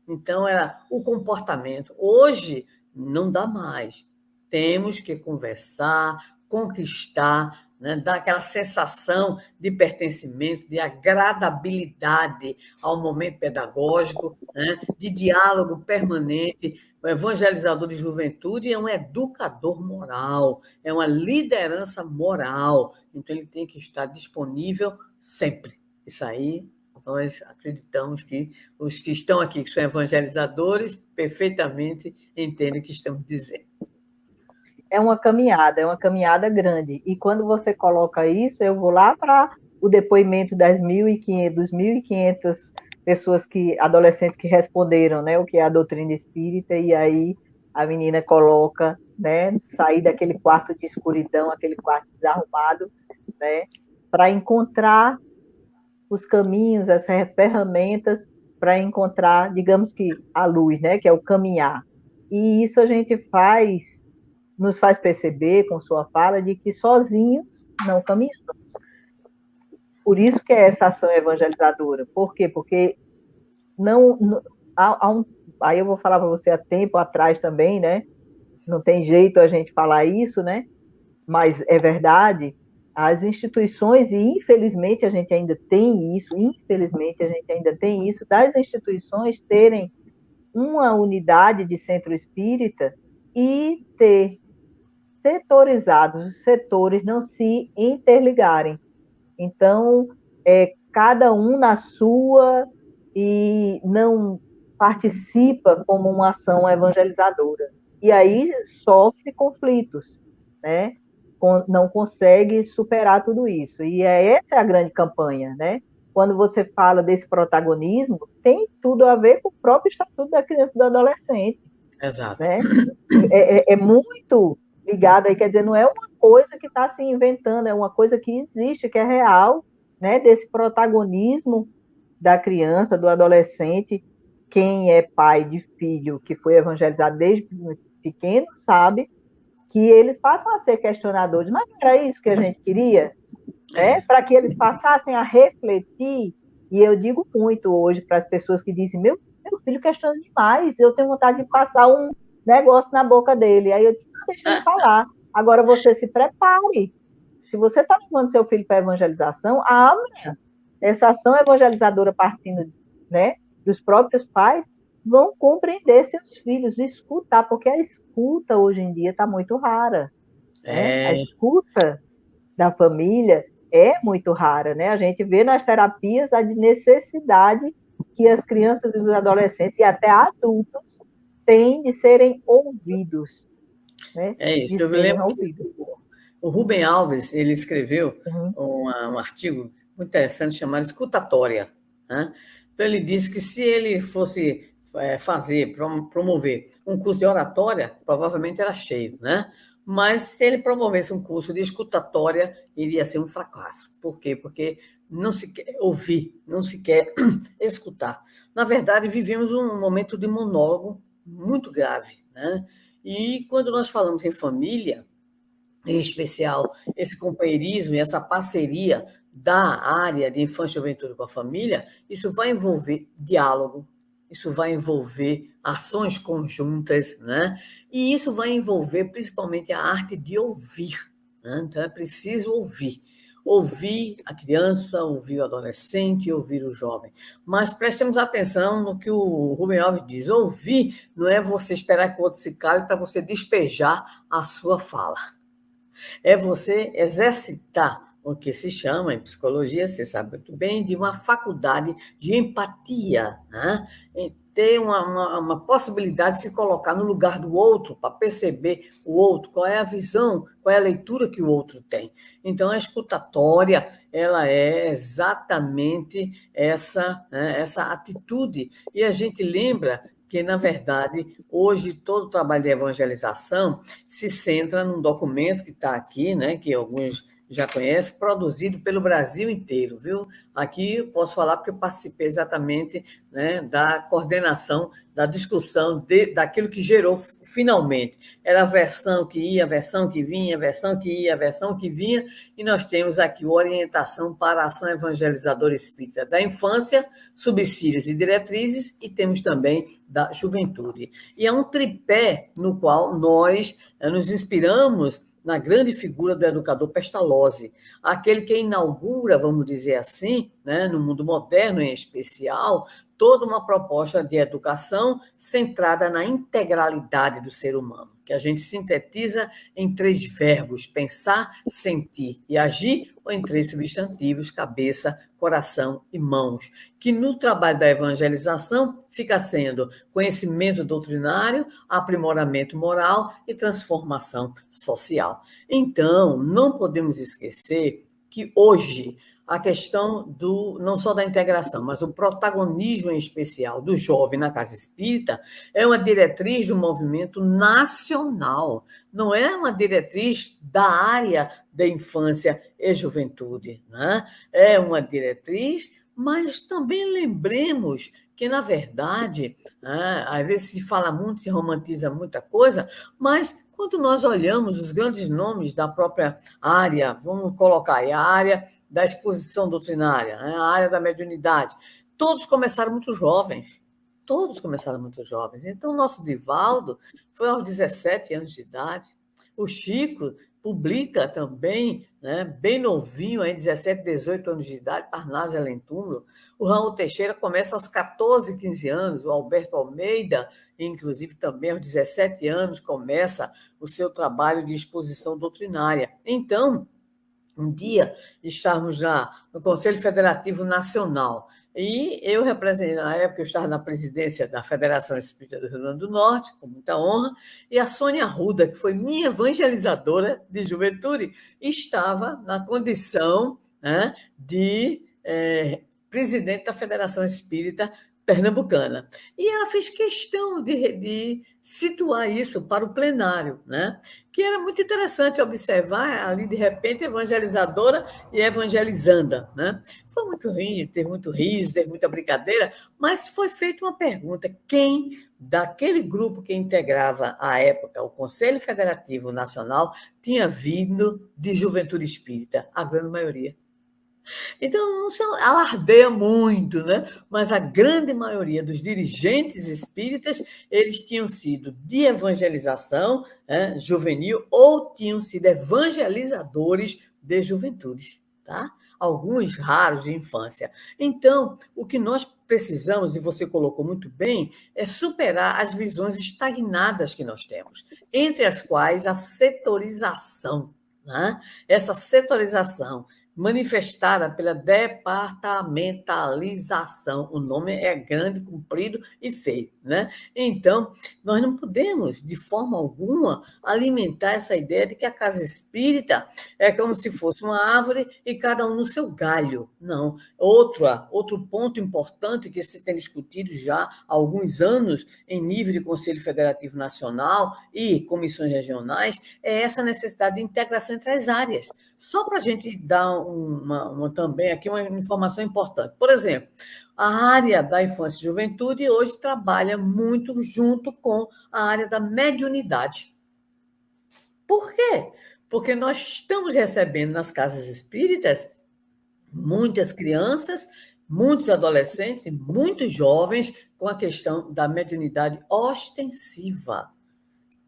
Então, era o comportamento. Hoje, não dá mais. Temos que conversar, conquistar, né? Dar aquela sensação de pertencimento, de agradabilidade ao momento pedagógico, né? De diálogo permanente. O evangelizador de juventude é um educador moral, é uma liderança moral. Então, ele tem que estar disponível sempre. Isso aí nós acreditamos que os que estão aqui, que são evangelizadores, perfeitamente entendem o que estamos dizendo. É uma caminhada grande. E quando você coloca isso, eu vou lá para o depoimento das 1.500 pessoas adolescentes que responderam, né, o que é a doutrina espírita, e aí a menina coloca, né, sair daquele quarto de escuridão, aquele quarto desarrumado, né, para encontrar os caminhos, as ferramentas para encontrar, digamos que a luz, né, que é o caminhar. E isso a gente nos faz perceber com sua fala de que sozinhos não caminhamos. Por isso que é essa ação evangelizadora. Por quê? Porque aí eu vou falar para você há tempo atrás também, né? Não tem jeito a gente falar isso, né? Mas é verdade. As instituições, e infelizmente a gente ainda tem isso, das instituições terem uma unidade de centro espírita e ter setorizados, os setores não se interligarem. Então, cada um na sua e não participa como uma ação evangelizadora. E aí sofre conflitos, né? Não consegue superar tudo isso. E essa é a grande campanha, né? Quando você fala desse protagonismo, tem tudo a ver com o próprio Estatuto da Criança e do Adolescente. Exato. Né? É muito ligado aí, quer dizer, não é uma coisa que está se inventando, é uma coisa que existe, que é real, né? Desse protagonismo da criança, do adolescente. Quem é pai de filho que foi evangelizado desde pequeno sabe que eles passam a ser questionadores, mas não era isso que a gente queria? Né? Para que eles passassem a refletir, e eu digo muito hoje para as pessoas que dizem, meu filho questiona demais, eu tenho vontade de passar um negócio na boca dele. Aí eu disse, não, deixa ele falar. Agora você se prepare. Se você está levando seu filho para a evangelização, abra essa ação evangelizadora partindo, né, dos próprios pais, vão compreender seus filhos, escutar, porque a escuta hoje em dia está muito rara. Né? A escuta da família é muito rara, né? A gente vê nas terapias a necessidade que as crianças e os adolescentes e até adultos têm de serem ouvidos. Né? É isso, eu me lembro que o Rubem Alves, ele escreveu um artigo muito interessante chamado Escutatória. Né? Então, ele disse que se ele fosse promover um curso de oratória, provavelmente era cheio, né? Mas se ele promovesse um curso de escutatória, iria ser um fracasso. Por quê? Porque não se quer ouvir, não se quer escutar. Na verdade, vivemos um momento de monólogo muito grave, né? E quando nós falamos em família, em especial esse companheirismo e essa parceria da área de infância e juventude com a família, isso vai envolver diálogo, isso vai envolver ações conjuntas, né? E isso vai envolver principalmente a arte de ouvir. Né? Então, é preciso ouvir. Ouvir a criança, ouvir o adolescente, ouvir o jovem. Mas prestemos atenção no que o Rubem Alves diz. Ouvir não é você esperar que o outro se cale para você despejar a sua fala. É você exercitar o que se chama, em psicologia, você sabe muito bem, de uma faculdade de empatia, né? Ter uma possibilidade de se colocar no lugar do outro, para perceber o outro, qual é a visão, qual é a leitura que o outro tem. Então, a escutatória, ela é exatamente essa atitude. E a gente lembra que, na verdade, hoje todo o trabalho de evangelização se centra num documento que está aqui, né, que alguns já conhecem, produzido pelo Brasil inteiro, viu? Aqui eu posso falar porque eu participei exatamente, né, da coordenação, da discussão daquilo que gerou finalmente. Era a versão que ia, a versão que vinha, a versão que ia, a versão que vinha, e nós temos aqui orientação para a ação evangelizadora espírita da infância, subsídios e diretrizes, e temos também da juventude. E é um tripé no qual nós nos inspiramos na grande figura do educador Pestalozzi, aquele que inaugura, vamos dizer assim, né, no mundo moderno em especial, toda uma proposta de educação centrada na integralidade do ser humano, que a gente sintetiza em 3 verbos: pensar, sentir e agir, ou em 3 substantivos: cabeça, coração e mãos, que no trabalho da evangelização fica sendo conhecimento doutrinário, aprimoramento moral e transformação social. Então, não podemos esquecer que hoje a questão não só da integração, mas o protagonismo em especial do jovem na casa espírita é uma diretriz do movimento nacional, não é uma diretriz da área da infância e juventude, né? É uma diretriz, mas também lembremos que, na verdade, né, às vezes se fala muito, se romantiza muita coisa, mas quando nós olhamos os grandes nomes da própria área, vamos colocar aí a área da exposição doutrinária, né, a área da mediunidade, todos começaram muito jovens. Todos começaram muito jovens. Então, o nosso Divaldo foi aos 17 anos de idade. O Chico publica também, né, bem novinho, aí 17, 18 anos de idade, Parnaso Além Túmulo. O Raul Teixeira começa aos 14, 15 anos. O Alberto Almeida, inclusive, também aos 17 anos, começa o seu trabalho de exposição doutrinária. Então, um dia, estávamos lá no Conselho Federativo Nacional, e eu representei, na época, eu estava na presidência da Federação Espírita do Rio Grande do Norte, com muita honra, e a Sônia Arruda, que foi minha evangelizadora de juventude, estava na condição, né, de presidente da Federação Espírita Pernambucana. E ela fez questão de situar isso para o plenário, né? Que era muito interessante observar ali, de repente, evangelizadora e evangelizanda, né? Foi muito ruim, teve muito riso, teve muita brincadeira, mas foi feita uma pergunta: quem daquele grupo que integrava, à época, o Conselho Federativo Nacional, tinha vindo de juventude espírita? A grande maioria. Então, não se alardeia muito, né? Mas a grande maioria dos dirigentes espíritas, eles tinham sido de evangelização, né, juvenil, ou tinham sido evangelizadores de juventudes, tá? Alguns raros de infância. Então, o que nós precisamos, e você colocou muito bem, é superar as visões estagnadas que nós temos, entre as quais a setorização, né? Essa setorização manifestada pela departamentalização. O nome é grande, comprido e feio, né? Então, nós não podemos, de forma alguma, alimentar essa ideia de que a casa espírita é como se fosse uma árvore e cada um no seu galho. Não. Outro ponto importante que se tem discutido já há alguns anos em nível de Conselho Federativo Nacional e comissões regionais é essa necessidade de integração entre as áreas. Só para a gente dar também aqui uma informação importante. Por exemplo, a área da infância e juventude hoje trabalha muito junto com a área da mediunidade. Por quê? Porque nós estamos recebendo nas casas espíritas muitas crianças, muitos adolescentes e muitos jovens com a questão da mediunidade ostensiva.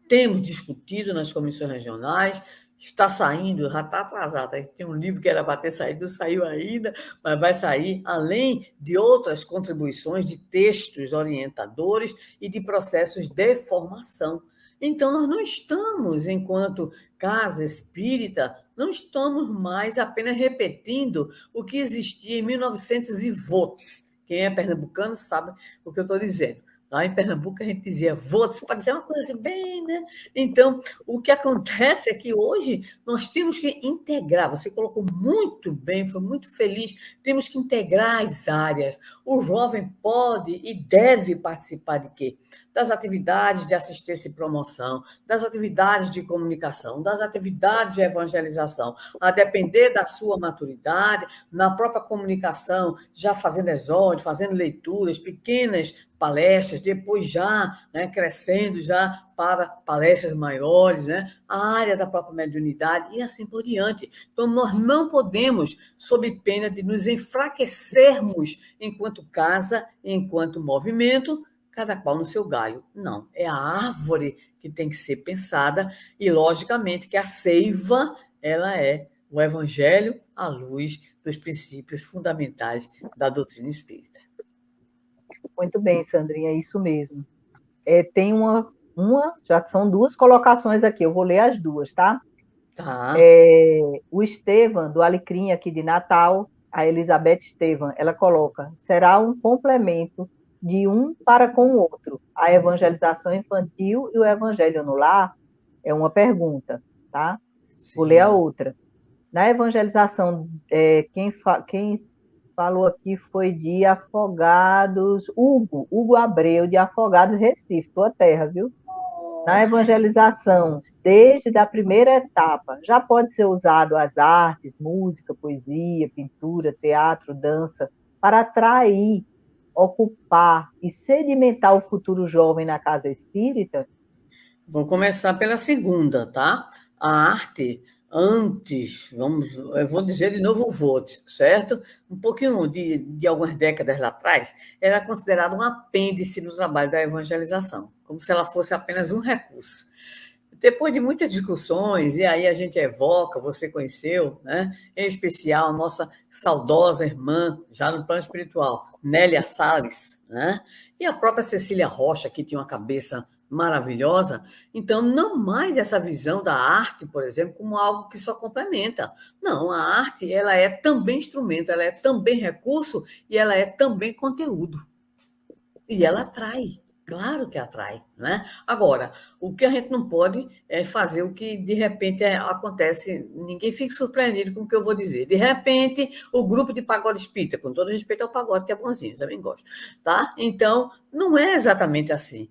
Temos discutido nas comissões regionais, está saindo, já está atrasado. Tem um livro que era para ter saído, não saiu ainda, mas vai sair, além de outras contribuições de textos orientadores e de processos de formação. Então, nós não estamos, enquanto casa espírita, não estamos mais apenas repetindo o que existia em 1900 e votos. Quem é pernambucano sabe o que eu estou dizendo. Lá em Pernambuco a gente dizia votos, para dizer uma coisa assim, bem, né? Então, o que acontece é que hoje nós temos que integrar, você colocou muito bem, foi muito feliz, temos que integrar as áreas. O jovem pode e deve participar de quê? Das atividades de assistência e promoção, das atividades de comunicação, das atividades de evangelização, a depender da sua maturidade, na própria comunicação, já fazendo exórdio, fazendo leituras, pequenas palestras, depois já, né, crescendo já para palestras maiores, né, a área da própria mediunidade e assim por diante. Então, nós não podemos, sob pena de nos enfraquecermos enquanto casa, enquanto movimento, cada qual no seu galho. Não, é a árvore que tem que ser pensada e, logicamente, que a seiva, ela é o evangelho à luz dos princípios fundamentais da doutrina espírita. muito bem, Sandrinha, é isso mesmo. Tem já são duas colocações aqui, eu vou ler as duas, tá? Tá. O Estevam, do Alecrim, aqui de Natal, a Elizabeth Estevam, ela coloca: será um complemento de um para com o outro, a evangelização infantil e o evangelho no lar? É uma pergunta, tá? Vou ler a Sim. outra. Na evangelização, quem falou aqui foi de Afogados, Hugo Abreu, de Afogados, Recife, tua terra, viu? Na evangelização, desde a primeira etapa, já pode ser usado as artes, música, poesia, pintura, teatro, dança, para atrair, ocupar e sedimentar o futuro jovem na casa espírita? Vou começar pela segunda, tá? A arte, antes, eu vou dizer de novo o voto, certo? Um pouquinho de algumas décadas lá atrás, era considerado um apêndice no trabalho da evangelização, como se ela fosse apenas um recurso. Depois de muitas discussões, e aí a gente evoca, você conheceu, né? Em especial a nossa saudosa irmã, já no plano espiritual, Nélia Salles, né? E a própria Cecília Rocha, que tinha uma cabeça maravilhosa. Então, não mais essa visão da arte, por exemplo, como algo que só complementa. Não, a arte, ela é também instrumento, ela é também recurso e ela é também conteúdo. E ela atrai, claro que atrai, né? Agora, o que a gente não pode é fazer o que de repente acontece, ninguém fique surpreendido com o que eu vou dizer. De repente, o grupo de pagode espírita, com todo respeito ao pagode, que é bonzinho, também gosto, tá? Então, não é exatamente assim.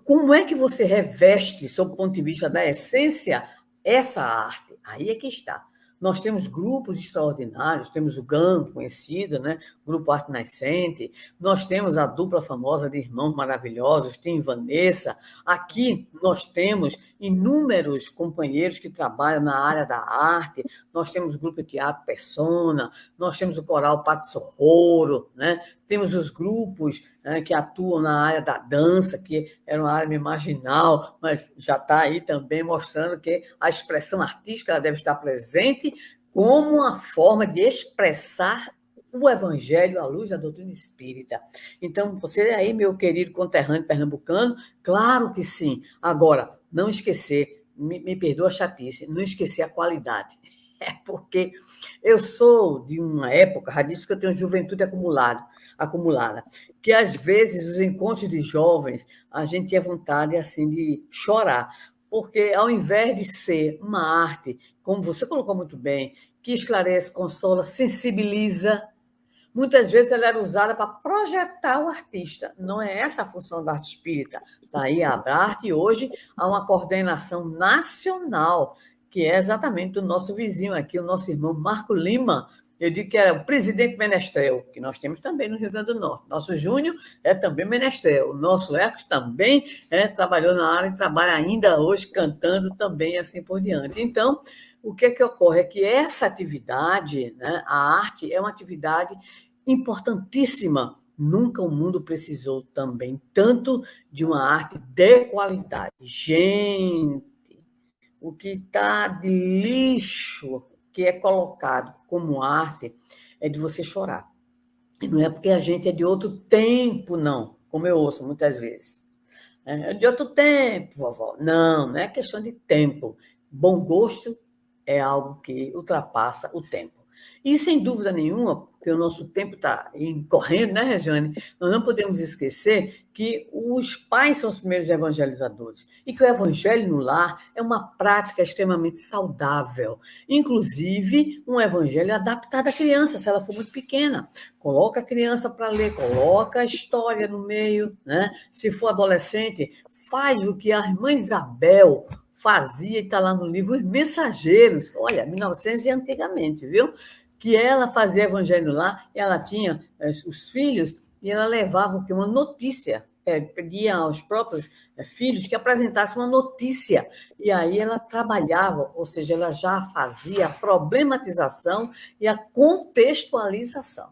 Como é que você reveste, sob o ponto de vista da essência, essa arte? Aí é que está. Nós temos grupos extraordinários, temos o GAM, conhecido, né? Grupo Arte Nascente, nós temos a dupla famosa de irmãos maravilhosos, Tim e Vanessa. Aqui nós temos inúmeros companheiros que trabalham na área da arte, nós temos o grupo de teatro Persona, nós temos o coral Pato Sorroro, né? Temos os grupos, né, que atuam na área da dança, que era uma área marginal, mas já está aí também mostrando que a expressão artística ela deve estar presente como uma forma de expressar o evangelho à luz da doutrina espírita. Então, você aí, meu querido conterrâneo pernambucano, claro que sim. Agora, não esquecer, me perdoa a chatice, não esquecer a qualidade. É porque eu sou de uma época, já disse que eu tenho juventude acumulada, que às vezes os encontros de jovens, a gente tinha vontade assim de chorar, porque ao invés de ser uma arte, como você colocou muito bem, que esclarece, consola, sensibiliza, muitas vezes ela era usada para projetar o artista. Não é essa a função da arte espírita. Está aí a arte e hoje há uma coordenação nacional, que é exatamente do nosso vizinho aqui, o nosso irmão Marco Lima. Eu digo que era o presidente menestrel, que nós temos também no Rio Grande do Norte. Nosso Júnior é também menestrel. O nosso Ecos também trabalhou na área e trabalha ainda hoje cantando também, assim por diante. Então, o que ocorre é que essa atividade, né, a arte, é uma atividade importantíssima. Nunca o mundo precisou também tanto de uma arte de qualidade. Gente, o que está de lixo que é colocado como arte é de você chorar. E não é porque a gente é de outro tempo, não, como eu ouço muitas vezes. É de outro tempo, vovó. Não, não é questão de tempo. Bom gosto é algo que ultrapassa o tempo. E, sem dúvida nenhuma, porque o nosso tempo está correndo, né, Regiane? Nós não podemos esquecer que os pais são os primeiros evangelizadores e que o evangelho no lar é uma prática extremamente saudável. Inclusive, um evangelho adaptado à criança, se ela for muito pequena. Coloca a criança para ler, coloca a história no meio, né? Se for adolescente, faz o que a irmã Isabel fazia, e está lá no livro Os Mensageiros, olha, 1900 e antigamente, viu? Que ela fazia evangelho lá, ela tinha os filhos, e ela levava o quê? Uma notícia, pedia aos próprios filhos que apresentassem uma notícia, e aí ela trabalhava, ou seja, ela já fazia a problematização e a contextualização.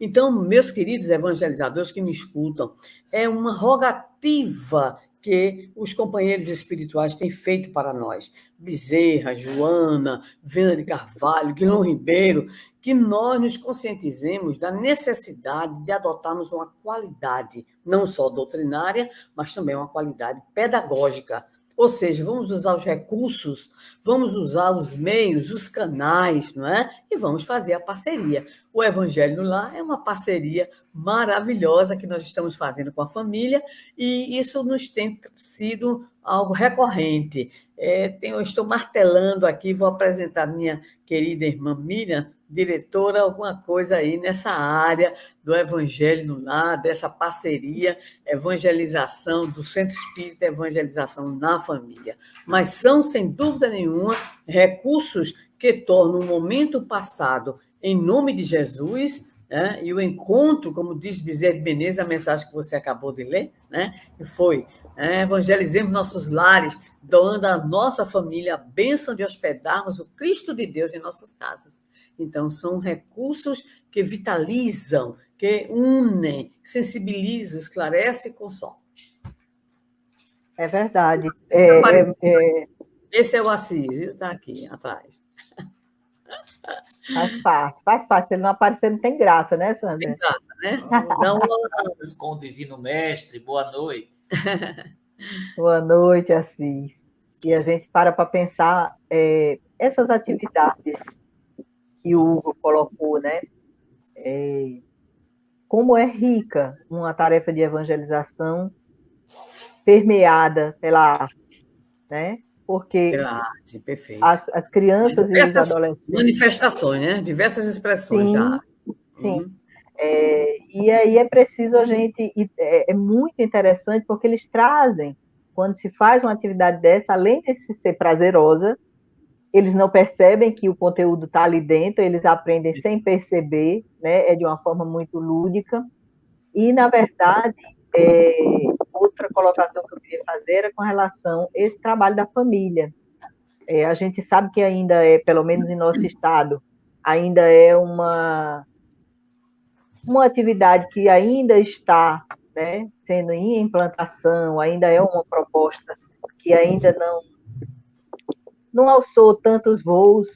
Então, meus queridos evangelizadores que me escutam, é uma rogativa que os companheiros espirituais têm feito para nós. Bezerra, Joana, Vena de Carvalho, Guilherme Ribeiro, que nós nos conscientizemos da necessidade de adotarmos uma qualidade, não só doutrinária, mas também uma qualidade pedagógica. Ou seja, vamos usar os recursos, vamos usar os meios, os canais, não é? E vamos fazer a parceria. O Evangelho no Lar é uma parceria maravilhosa que nós estamos fazendo com a família e isso nos tem sido algo recorrente. Eu estou martelando aqui, vou apresentar minha querida irmã Miriam, diretora, alguma coisa aí nessa área do Evangelho no Lar, dessa parceria, evangelização, do Centro Espírita Evangelização na Família. Mas são, sem dúvida nenhuma, recursos que tornam o momento passado em nome de Jesus, né? E o encontro, como diz Bezerra de Menezes, a mensagem que você acabou de ler, né? Que foi, evangelizemos nossos lares, doando à nossa família a bênção de hospedarmos o Cristo de Deus em nossas casas. Então, são recursos que vitalizam, que unem, sensibilizam, esclarecem e consolam. É verdade. Esse é o Assis, está aqui atrás. Faz parte. Se ele não aparecer, não tem graça, né, Sandra? Tem graça, né? Então, com o Divino Mestre, boa noite. Boa noite, Assis. E a gente para pensar essas atividades que o Hugo colocou, né? Como é rica uma tarefa de evangelização permeada pela arte, né? Porque pela arte, perfeito. As crianças e os adolescentes... Manifestações, né? Diversas expressões da arte. Sim. E aí é preciso a gente... É muito interessante porque eles trazem, quando se faz uma atividade dessa, além de ser prazerosa, eles não percebem que o conteúdo está ali dentro, eles aprendem sem perceber, né? É de uma forma muito lúdica. E, na verdade, outra colocação que eu queria fazer era com relação a esse trabalho da família. A gente sabe que ainda pelo menos em nosso estado, ainda é uma atividade que ainda está, né, sendo em implantação, ainda é uma proposta que ainda não alçou tantos voos,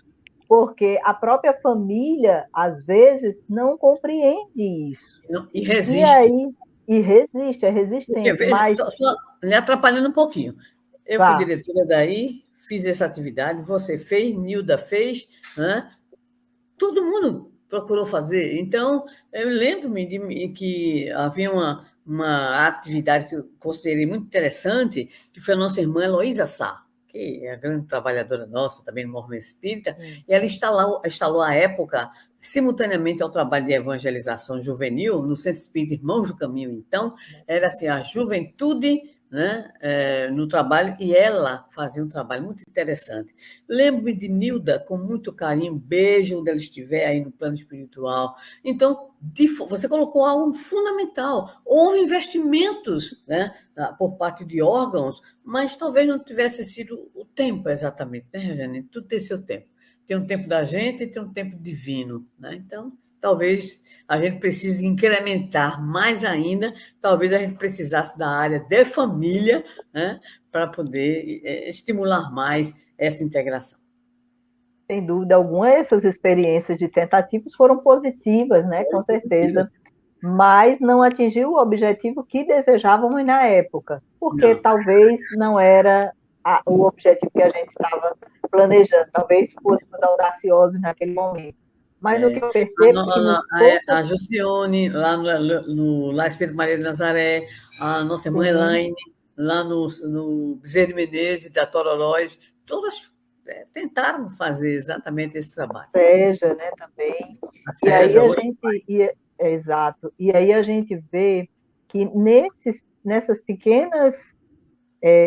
porque a própria família, às vezes, não compreende isso. E resiste. É resistente. Porque, mas... só me atrapalhando um pouquinho. Eu fui diretora daí, fiz essa atividade, você fez, Nilda fez, né? Todo mundo procurou fazer. Então, eu lembro-me de que havia uma atividade que eu considerei muito interessante, que foi a nossa irmã Heloísa Sá, que é a grande trabalhadora nossa, também no movimento espírita, e ela instalou à época, simultaneamente ao trabalho de evangelização juvenil, no Centro Espírita Irmãos do Caminho, então, era assim, a juventude, né, no trabalho, e ela fazia um trabalho muito interessante. Lembro-me de Nilda com muito carinho, beijo onde ela estiver aí no plano espiritual. Então, você colocou algo fundamental. Houve investimentos, né, por parte de órgãos, mas talvez não tivesse sido o tempo exatamente, né, Regiane? Tudo tem seu tempo. Tem um tempo da gente e tem um tempo divino, né? Então, talvez a gente precise incrementar mais ainda, talvez a gente precisasse da área de família, né, para poder estimular mais essa integração. Sem dúvida alguma, essas experiências de tentativas foram positivas, né, com certeza, mas não atingiu o objetivo que desejávamos na época, porque talvez não era o objetivo que a gente estava planejando, talvez fôssemos audaciosos naquele momento. Mas no que eu percebo... A Jussione, lá no Lar Espírito Maria de Nazaré, a nossa irmã Elaine, lá no Bezerra de Menezes, da Tororós, todas tentaram fazer exatamente esse trabalho. Seja, né, também. E aí a gente... Exato. E aí a gente vê que nessas pequenas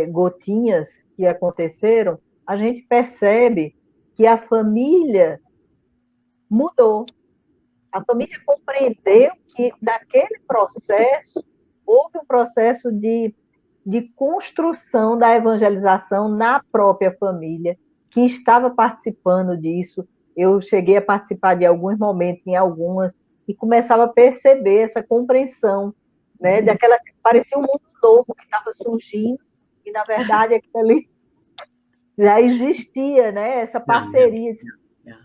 gotinhas que aconteceram, a gente percebe que a família mudou. A família compreendeu que naquele processo houve um processo de construção da evangelização na própria família, que estava participando disso. Eu cheguei a participar de alguns momentos, em algumas, e começava a perceber essa compreensão, né, parecia um mundo novo que estava surgindo, e, na verdade, aquilo ali já existia, né, essa parceria.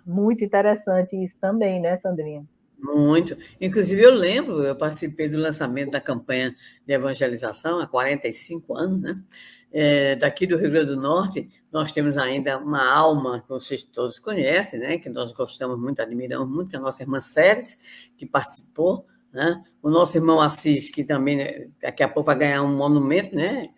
Muito interessante isso também, né, Sandrinha? Muito. Inclusive, eu participei do lançamento da campanha de evangelização há 45 anos, né? Daqui do Rio Grande do Norte, nós temos ainda uma alma que vocês todos conhecem, né? Que nós gostamos muito, admiramos muito, que é a nossa irmã Ceres, que participou, né? O nosso irmão Assis, que também, né, daqui a pouco vai ganhar um monumento, né?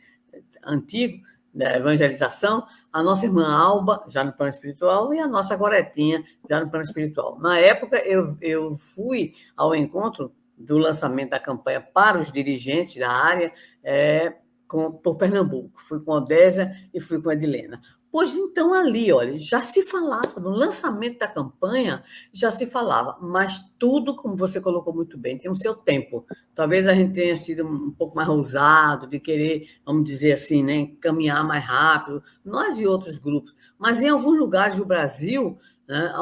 Antigo, da evangelização, a nossa irmã Alba, já no plano espiritual, e a nossa Goretinha, já no plano espiritual. Na época, eu fui ao encontro do lançamento da campanha para os dirigentes da área por Pernambuco. Fui com a Odésia e fui com a Edilena. Pois então, ali, olha, já se falava, no lançamento da campanha, já se falava, mas tudo, como você colocou muito bem, tem o seu tempo. Talvez a gente tenha sido um pouco mais ousado, de querer, vamos dizer assim, né, caminhar mais rápido, nós e outros grupos. Mas em alguns lugares do Brasil, né,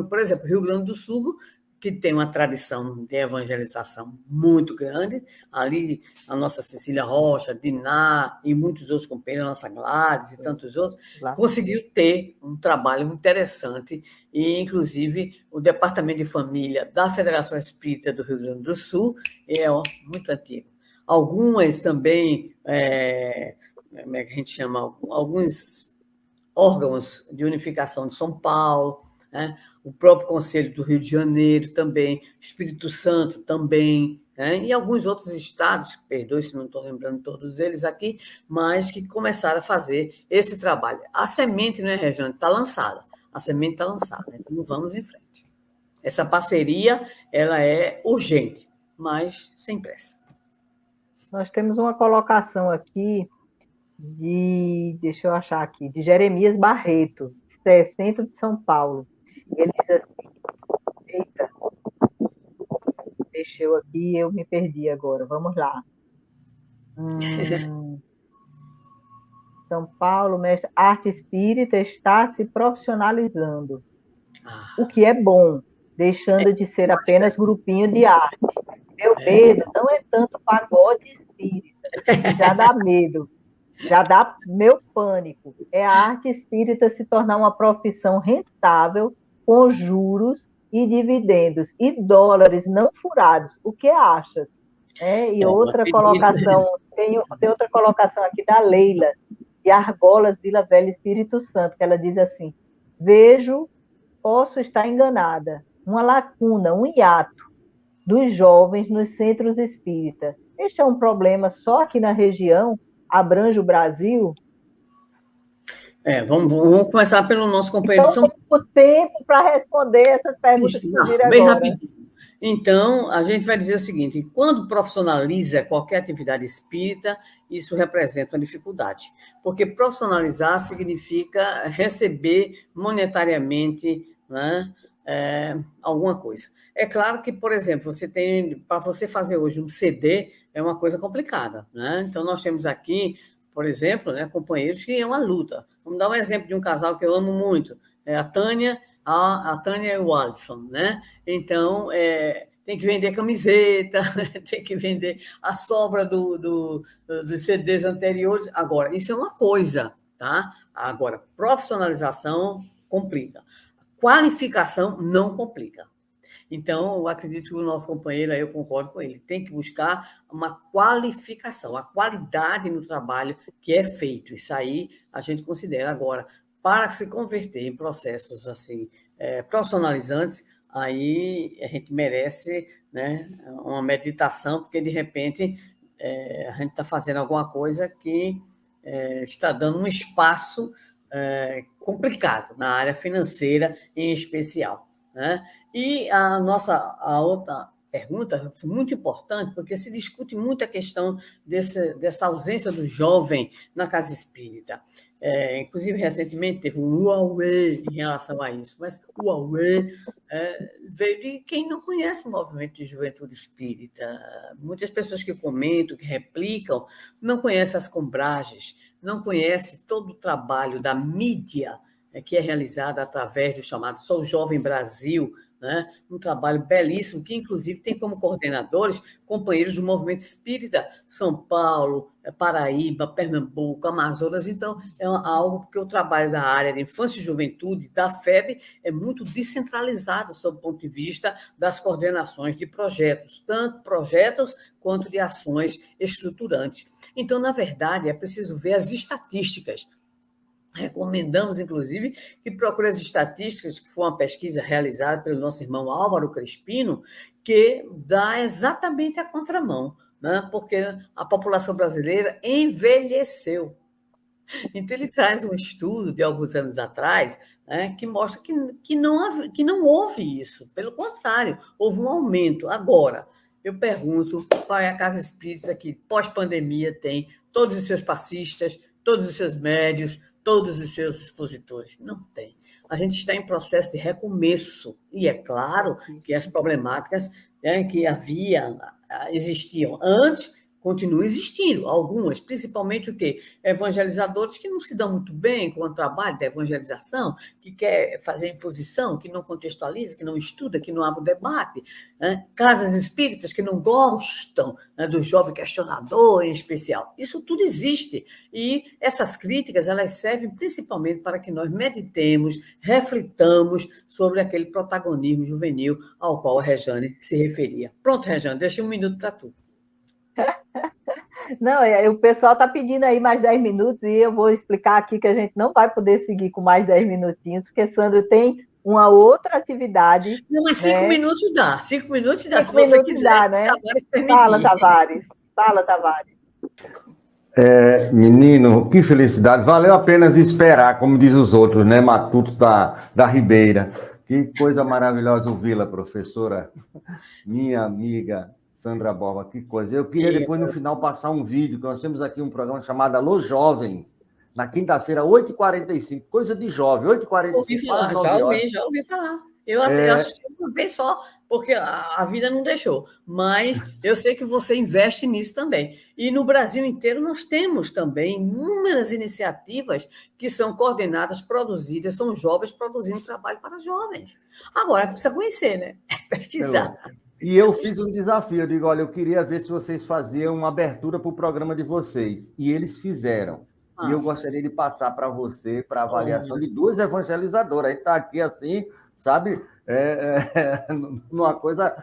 por exemplo, Rio Grande do Sul, que tem uma tradição de evangelização muito grande, ali a nossa Cecília Rocha, Diná e muitos outros companheiros, a nossa Gladys e tantos outros, conseguiu ter um trabalho interessante e, inclusive, o Departamento de Família da Federação Espírita do Rio Grande do Sul é muito antigo. Algumas também, como é que a gente chama? Alguns órgãos de unificação de São Paulo, né? O próprio Conselho do Rio de Janeiro também, Espírito Santo também, né? E alguns outros estados, perdoe se não estou lembrando todos eles aqui, mas que começaram a fazer esse trabalho. A semente, né, Rejane, está lançada. A semente está lançada, então vamos em frente. Essa parceria, ela é urgente, mas sem pressa. Nós temos uma colocação aqui deixa eu achar aqui, de Jeremias Barreto, centro de São Paulo. Ele diz assim, eita, deixou aqui, eu me perdi agora, vamos lá. São Paulo, mestre, arte espírita está se profissionalizando, o que é bom, deixando de ser apenas grupinho de arte. Meu medo não é tanto pagode espírita, que já dá medo, já dá meu pânico. É a arte espírita se tornar uma profissão rentável, com juros e dividendos, e dólares não furados. O que achas? E outra colocação, tem outra colocação aqui da Leila, de Argolas, Vila Velha, Espírito Santo, que ela diz assim, posso estar enganada, uma lacuna, um hiato dos jovens nos centros espíritas. Este é um problema só aqui na região? Abrange o Brasil? Vamos começar pelo nosso companheiro então, o tempo para responder essas perguntas que surgiram bem agora. rapidinho. Então, a gente vai dizer o seguinte, quando profissionaliza qualquer atividade espírita, isso representa uma dificuldade, porque profissionalizar significa receber monetariamente, né, alguma coisa. É claro que, por exemplo, para você fazer hoje um CD, é uma coisa complicada, né? Então, nós temos aqui, por exemplo, né, companheiros que é uma luta. Vamos dar um exemplo de um casal que eu amo muito, a Tânia e o Alisson, né? Então, tem que vender camiseta, tem que vender a sobra dos CDs anteriores. Agora, isso é uma coisa, tá? Agora, profissionalização complica. Qualificação não complica. Então, eu acredito que o nosso companheiro, eu concordo com ele, tem que buscar uma qualificação, a qualidade no trabalho que é feito. Isso aí a gente considera. Agora, para se converter em processos assim profissionalizantes, aí a gente merece, né, uma meditação, porque, de repente, a gente está fazendo alguma coisa que está dando um espaço complicado na área financeira, em especial, né? E a outra pergunta foi muito importante, porque se discute muito a questão dessa ausência do jovem na casa espírita. Inclusive, recentemente, teve um Huawei em relação a isso, mas o Huawei veio de quem não conhece o movimento de juventude espírita. Muitas pessoas que comentam, que replicam, não conhecem as combragens, não conhecem todo o trabalho da mídia que é realizada através do chamado Sou Jovem Brasil, né? Um trabalho belíssimo, que inclusive tem como coordenadores companheiros do movimento espírita São Paulo, Paraíba, Pernambuco, Amazonas. Então, é algo que o trabalho da área de infância e juventude, da FEB, é muito descentralizado sob o ponto de vista das coordenações de projetos, tanto projetos quanto de ações estruturantes. Então, na verdade, é preciso ver as estatísticas. Recomendamos, inclusive, que procure as estatísticas, que foi uma pesquisa realizada pelo nosso irmão Álvaro Crespino, que dá exatamente a contramão, né? Porque a população brasileira envelheceu. Então, ele traz um estudo de alguns anos atrás, né, que mostra que não houve isso. Pelo contrário, houve um aumento. Agora, eu pergunto qual é a casa espírita que, pós-pandemia, tem todos os seus passistas, todos os seus médios, todos os seus expositores. Não tem. A gente está em processo de recomeço. E é claro que as problemáticas, né, que existiam antes continuam existindo, algumas, principalmente o quê? Evangelizadores que não se dão muito bem com o trabalho da evangelização, que quer fazer imposição, que não contextualiza, que não estuda, que não abre o debate, né? Casas espíritas que não gostam, né, do jovem questionador em especial. Isso tudo existe. E essas críticas, elas servem principalmente para que nós meditemos, reflitamos sobre aquele protagonismo juvenil ao qual a Rejane se referia. Pronto, Rejane, deixa um minuto para tu. Não, o pessoal está pedindo aí mais 10 minutos e eu vou explicar aqui que a gente não vai poder seguir com mais 10 minutinhos, porque Sandro tem uma outra atividade. Não, mas 5 minutos dá. 5 minutos dá, 5 se você quiser. Dá, né? Fala, Tavares. Fala, Tavares. Menino, que felicidade. Valeu apenas esperar, como diz os outros, né? Matutos da Ribeira. Que coisa maravilhosa ouvi-la, professora. Minha amiga Sandra Borba, que coisa. Eu queria depois, no final, passar um vídeo, que nós temos aqui um programa chamado Alô Jovens, na quinta-feira, 8h45, coisa de jovem, 8h45. Ouvi falar, já ouvi falar. Eu assisti uma vez só, porque a vida não deixou. Mas eu sei que você investe nisso também. E no Brasil inteiro nós temos também inúmeras iniciativas que são coordenadas, produzidas, são jovens produzindo trabalho para jovens. Agora, precisa conhecer, né? Pesquisar. E eu fiz um desafio, eu digo, olha, eu queria ver se vocês faziam uma abertura para o programa de vocês. E eles fizeram. E eu gostaria de passar para você, para avaliação de duas evangelizadoras. A gente está aqui assim, sabe, numa coisa...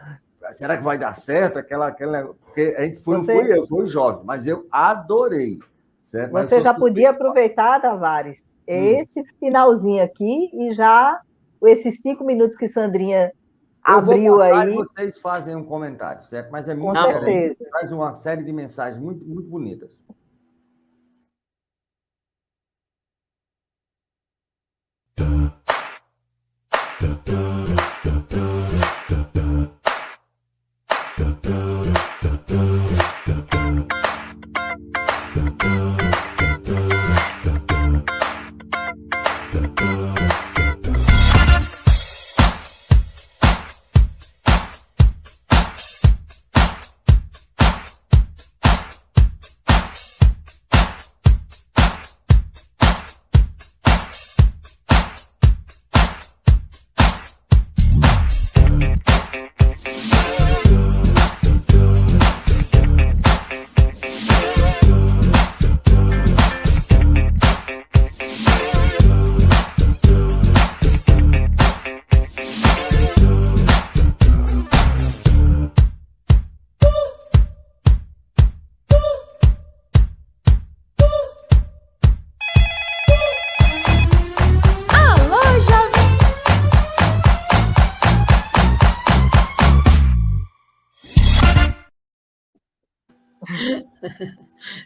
Será que vai dar certo? Porque a gente foi jovem, mas eu adorei. Certo? Você já podia aproveitar, Tavares, esse finalzinho aqui e já esses 5 minutos que Sandrinha abriu aí. E vocês fazem um comentário, certo? Mas é muito interessante. Traz uma série de mensagens muito, muito bonitas.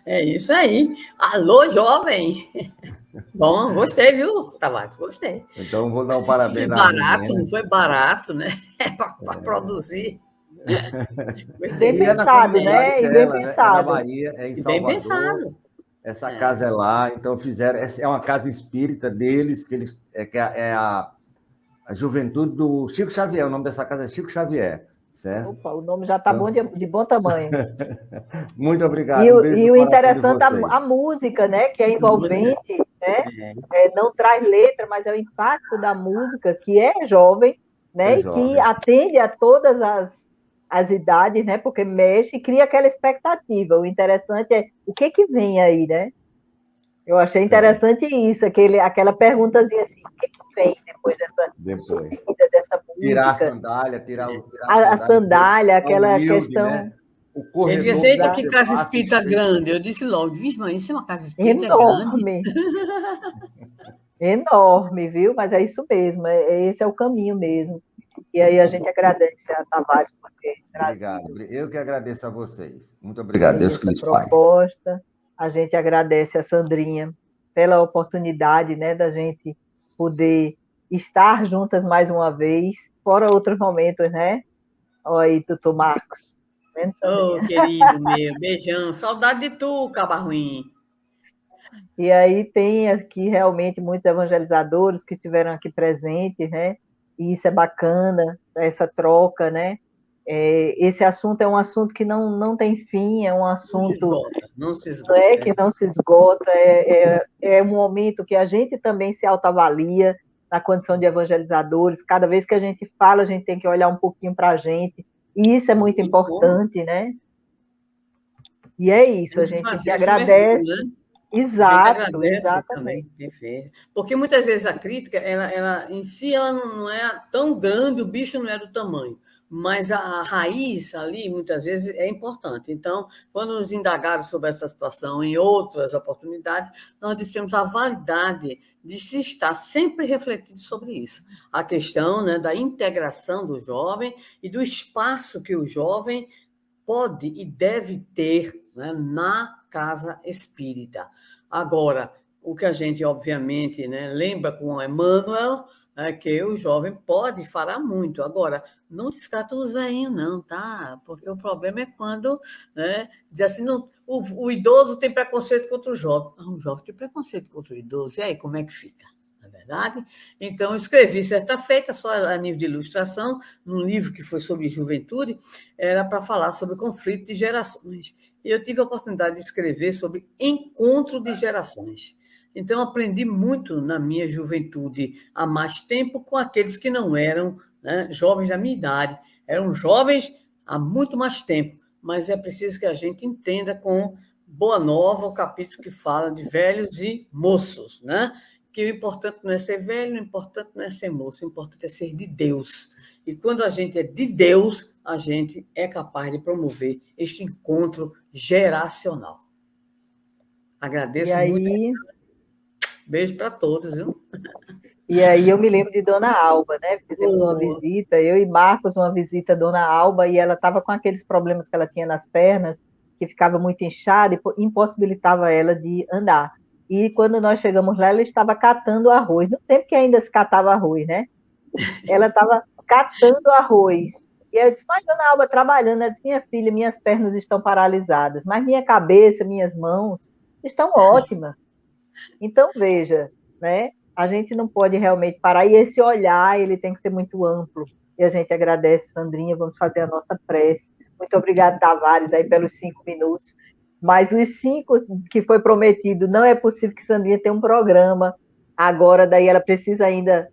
É isso aí. Alô, jovem! Bom, gostei, viu, Tavares? Gostei. Então, vou dar um parabéns. Não foi barato, né? Para produzir. Bem pensado, né? E bem pensado. É na Bahia, é em Salvador. Bem pensado. Essa casa é lá, então fizeram... É uma casa espírita deles, que é a juventude do Chico Xavier. O nome dessa casa é Chico Xavier. Certo? Opa, o nome já está bom de bom tamanho. Muito obrigado. E o interessante a música, né? Que é envolvente, né? Não traz letra, mas é o impacto da música, que é jovem, né? E que atende a todas as idades, né? Porque mexe e cria aquela expectativa. O interessante é o que vem aí, né? Eu achei interessante isso, aquela perguntazinha assim, o que vem depois dessa subida, dessa música? Tirar a sandália, tirar a sandália, aquela humilde, questão... Né? O Ele corredor disse, eita, que você casa passa, espírita espírita. grande. Eu disse logo, vixe, mas isso é uma casa espírita grande? Enorme. Enorme, viu? Mas é isso mesmo, esse é o caminho mesmo. E aí a gente agradece a Tavares por ter trazido. Obrigado. Eu que agradeço a vocês. Muito obrigado. Deus que lhes pague. Proposta. A gente agradece a Sandrinha pela oportunidade, né, da gente poder estar juntas mais uma vez, fora outros momentos, né? Olha aí, doutor Marcos. Ô, querido meu, beijão. Saudade de tu, caba ruim. E aí tem aqui realmente muitos evangelizadores que estiveram aqui presentes, né? E isso é bacana, essa troca, né? Esse assunto é um assunto que não tem fim, é um assunto não se esgota. Não é que não se esgota, é um momento que a gente também se autoavalia na condição de evangelizadores. Cada vez que a gente fala, a gente tem que olhar um pouquinho para a gente, e isso é muito importante, né? E é isso, a gente se agradece. Mergulho, né? Exato, agradece exatamente. Também, porque muitas vezes a crítica, ela em si, ela não é tão grande, o bicho não é do tamanho, mas a raiz ali, muitas vezes, é importante. Então, quando nos indagaram sobre essa situação em outras oportunidades, nós dissemos a validade de se estar sempre refletindo sobre isso. A questão, né, da integração do jovem e do espaço que o jovem pode e deve ter, né, na casa espírita. Agora, o que a gente, obviamente, né, lembra com Emmanuel, é que o jovem pode e fará muito. Agora, não descarta os velhinhos, não, tá? Porque o problema é quando, né, diz assim, não, o idoso tem preconceito contra o jovem. O jovem tem preconceito contra o idoso. E aí, como é que fica? Não é verdade? Então, eu escrevi certa feita, só a nível de ilustração, num livro que foi sobre juventude, era para falar sobre conflito de gerações. E eu tive a oportunidade de escrever sobre encontro de gerações. Então, aprendi muito na minha juventude há mais tempo com aqueles que não eram, né, jovens da minha idade. Eram jovens há muito mais tempo, mas é preciso que a gente entenda com Boa Nova o capítulo que fala de velhos e moços, né? Que o importante não é ser velho, o importante não é ser moço, o importante é ser de Deus. E quando a gente é de Deus, a gente é capaz de promover este encontro geracional. Agradeço muito. Beijo para todos, viu? E aí eu me lembro de Dona Alba, né? Fizemos uma visita, eu e Marcos, uma visita a Dona Alba, e ela estava com aqueles problemas que ela tinha nas pernas, que ficava muito inchada e impossibilitava ela de andar. E quando nós chegamos lá, ela estava catando arroz, no tempo que ainda se catava arroz, né? Ela estava catando arroz. E eu disse, mas Dona Alba trabalhando, ela disse, minha filha, minhas pernas estão paralisadas, mas minha cabeça, minhas mãos estão ótimas. Então, veja, né? A gente não pode realmente parar, e esse olhar, ele tem que ser muito amplo. E a gente agradece, Sandrinha, vamos fazer a nossa prece. Muito obrigada, Tavares, aí pelos 5 minutos. Mas os 5 que foi prometido, não é possível que Sandrinha tenha um programa. Agora, daí ela precisa ainda,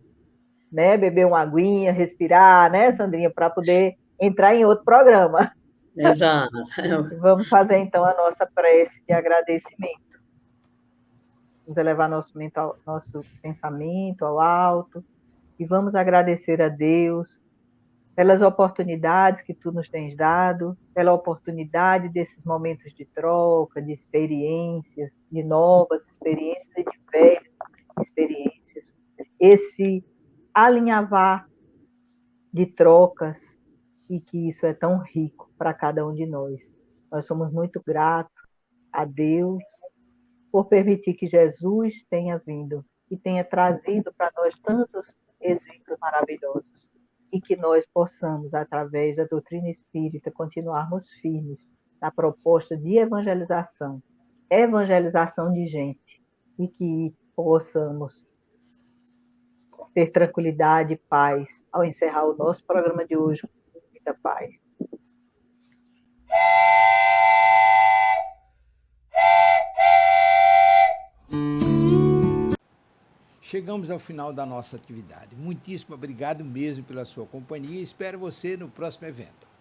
né, beber uma aguinha, respirar, né, Sandrinha, para poder entrar em outro programa. Exato. Vamos fazer, então, a nossa prece de agradecimento. Vamos elevar nosso pensamento ao alto e vamos agradecer a Deus pelas oportunidades que tu nos tens dado, pela oportunidade desses momentos de troca, de experiências, de novas experiências e de velhas experiências. Esse alinhavar de trocas, e que isso é tão rico para cada um de nós. Nós somos muito gratos a Deus por permitir que Jesus tenha vindo e tenha trazido para nós tantos exemplos maravilhosos, e que nós possamos, através da doutrina espírita, continuarmos firmes na proposta de evangelização de gente, e que possamos ter tranquilidade e paz ao encerrar o nosso programa de hoje com muita paz. chegamos ao final da nossa atividade. Muitíssimo obrigado mesmo pela sua companhia e espero você no próximo evento.